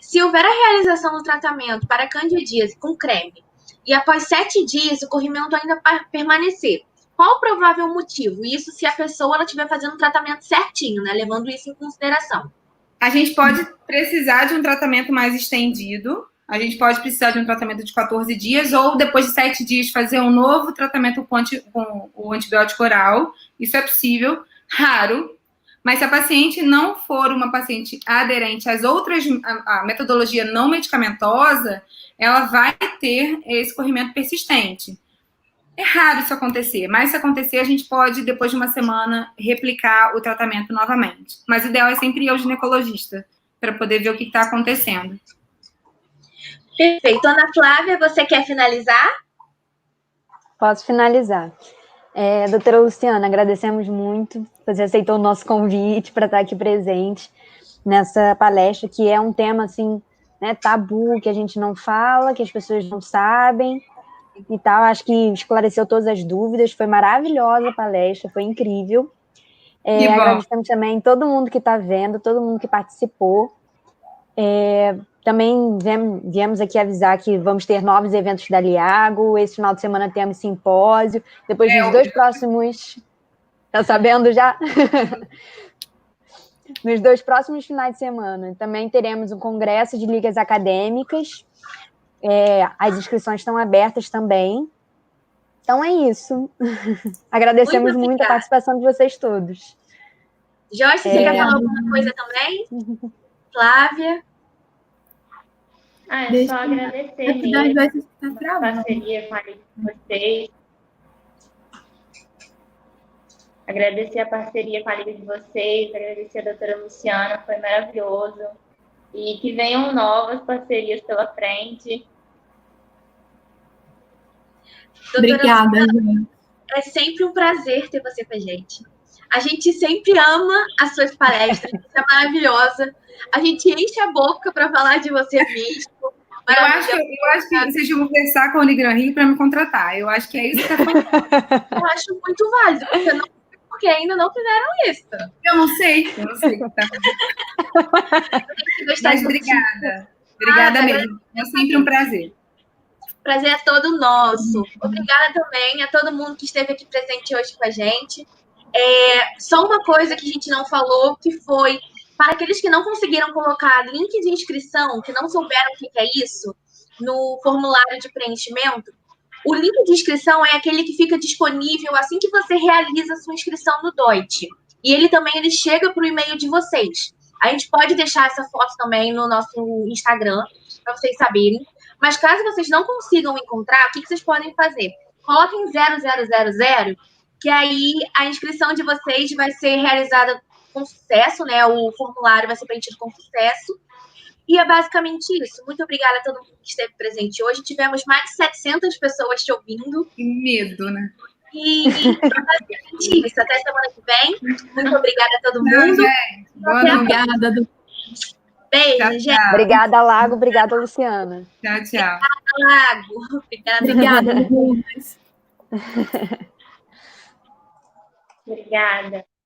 Se houver a realização do tratamento para candidíase com creme, e após 7 dias o corrimento ainda permanecer, qual o provável motivo? Isso se a pessoa não estiver fazendo o tratamento certinho, né? Levando isso em consideração. A gente pode precisar de um tratamento mais estendido, a gente pode precisar de um tratamento de 14 dias, ou depois de 7 dias fazer um novo tratamento com o antibiótico oral. Isso é possível, raro. Mas se a paciente não for uma paciente aderente às outras, a metodologia não medicamentosa, ela vai ter esse corrimento persistente. É raro isso acontecer, mas se acontecer, a gente pode, depois de uma semana, replicar o tratamento novamente. Mas o ideal é sempre ir ao ginecologista, para poder ver o que está acontecendo. Perfeito. Ana Flávia, você quer finalizar? Posso finalizar. Doutora Luciana, agradecemos muito. Você aceitou o nosso convite para estar aqui presente nessa palestra, que é um tema, assim, né, tabu, que a gente não fala, que as pessoas não sabem e tal. Acho que esclareceu todas as dúvidas. Foi maravilhosa a palestra, foi incrível. Agradecemos também todo mundo que está vendo, todo mundo que participou. Também viemos aqui avisar que vamos ter novos eventos da Liago. Esse final de semana temos simpósio. Depois dos 2 próximos... Tá sabendo já? Nos 2 próximos finais de semana também teremos um congresso de ligas acadêmicas. As inscrições estão abertas também. Então é isso. Agradecemos muito a participação de vocês todos. Joyce, você quer falar alguma coisa também? Flávia? Só agradecer mesmo a parceria com a Liga de vocês. Agradecer a parceria com a Liga de vocês, agradecer a doutora Luciana, foi maravilhoso. E que venham novas parcerias pela frente. Obrigada, gente. É sempre um prazer ter você com a gente. A gente sempre ama as suas palestras, você é maravilhosa. A gente enche a boca para falar de você mesmo. Eu acho que vocês vão conversar com o Unigran Rio para me contratar. Eu acho que é isso que está falando. Eu acho muito válido, porque ainda não fizeram isso. Eu não sei. Tá. Mas obrigada. Obrigada mesmo. É sempre um prazer. O prazer é todo nosso. Obrigada também a todo mundo que esteve aqui presente hoje com a gente. Só uma coisa que a gente não falou, que foi para aqueles que não conseguiram colocar link de inscrição, que não souberam o que é isso, no formulário de preenchimento, o link de inscrição é aquele que fica disponível assim que você realiza a sua inscrição no DOIT. E ele também chega para o e-mail de vocês. A gente pode deixar essa foto também no nosso Instagram, para vocês saberem. Mas caso vocês não consigam encontrar, o que vocês podem fazer? Coloquem 0000, que aí a inscrição de vocês vai ser realizada com sucesso, né? O formulário vai ser preenchido com sucesso. E é basicamente isso. Muito obrigada a todo mundo que esteve presente hoje. Tivemos mais de 700 pessoas te ouvindo. Que medo, né? E é basicamente isso. Até semana que vem. Muito obrigada a todo mundo. Boa noite. Obrigada, Beijo, Tchau, gente. tchau. Obrigada, Lago. Obrigada, Luciana. Tchau, tchau. Lago. Obrigada, meninas. Obrigada.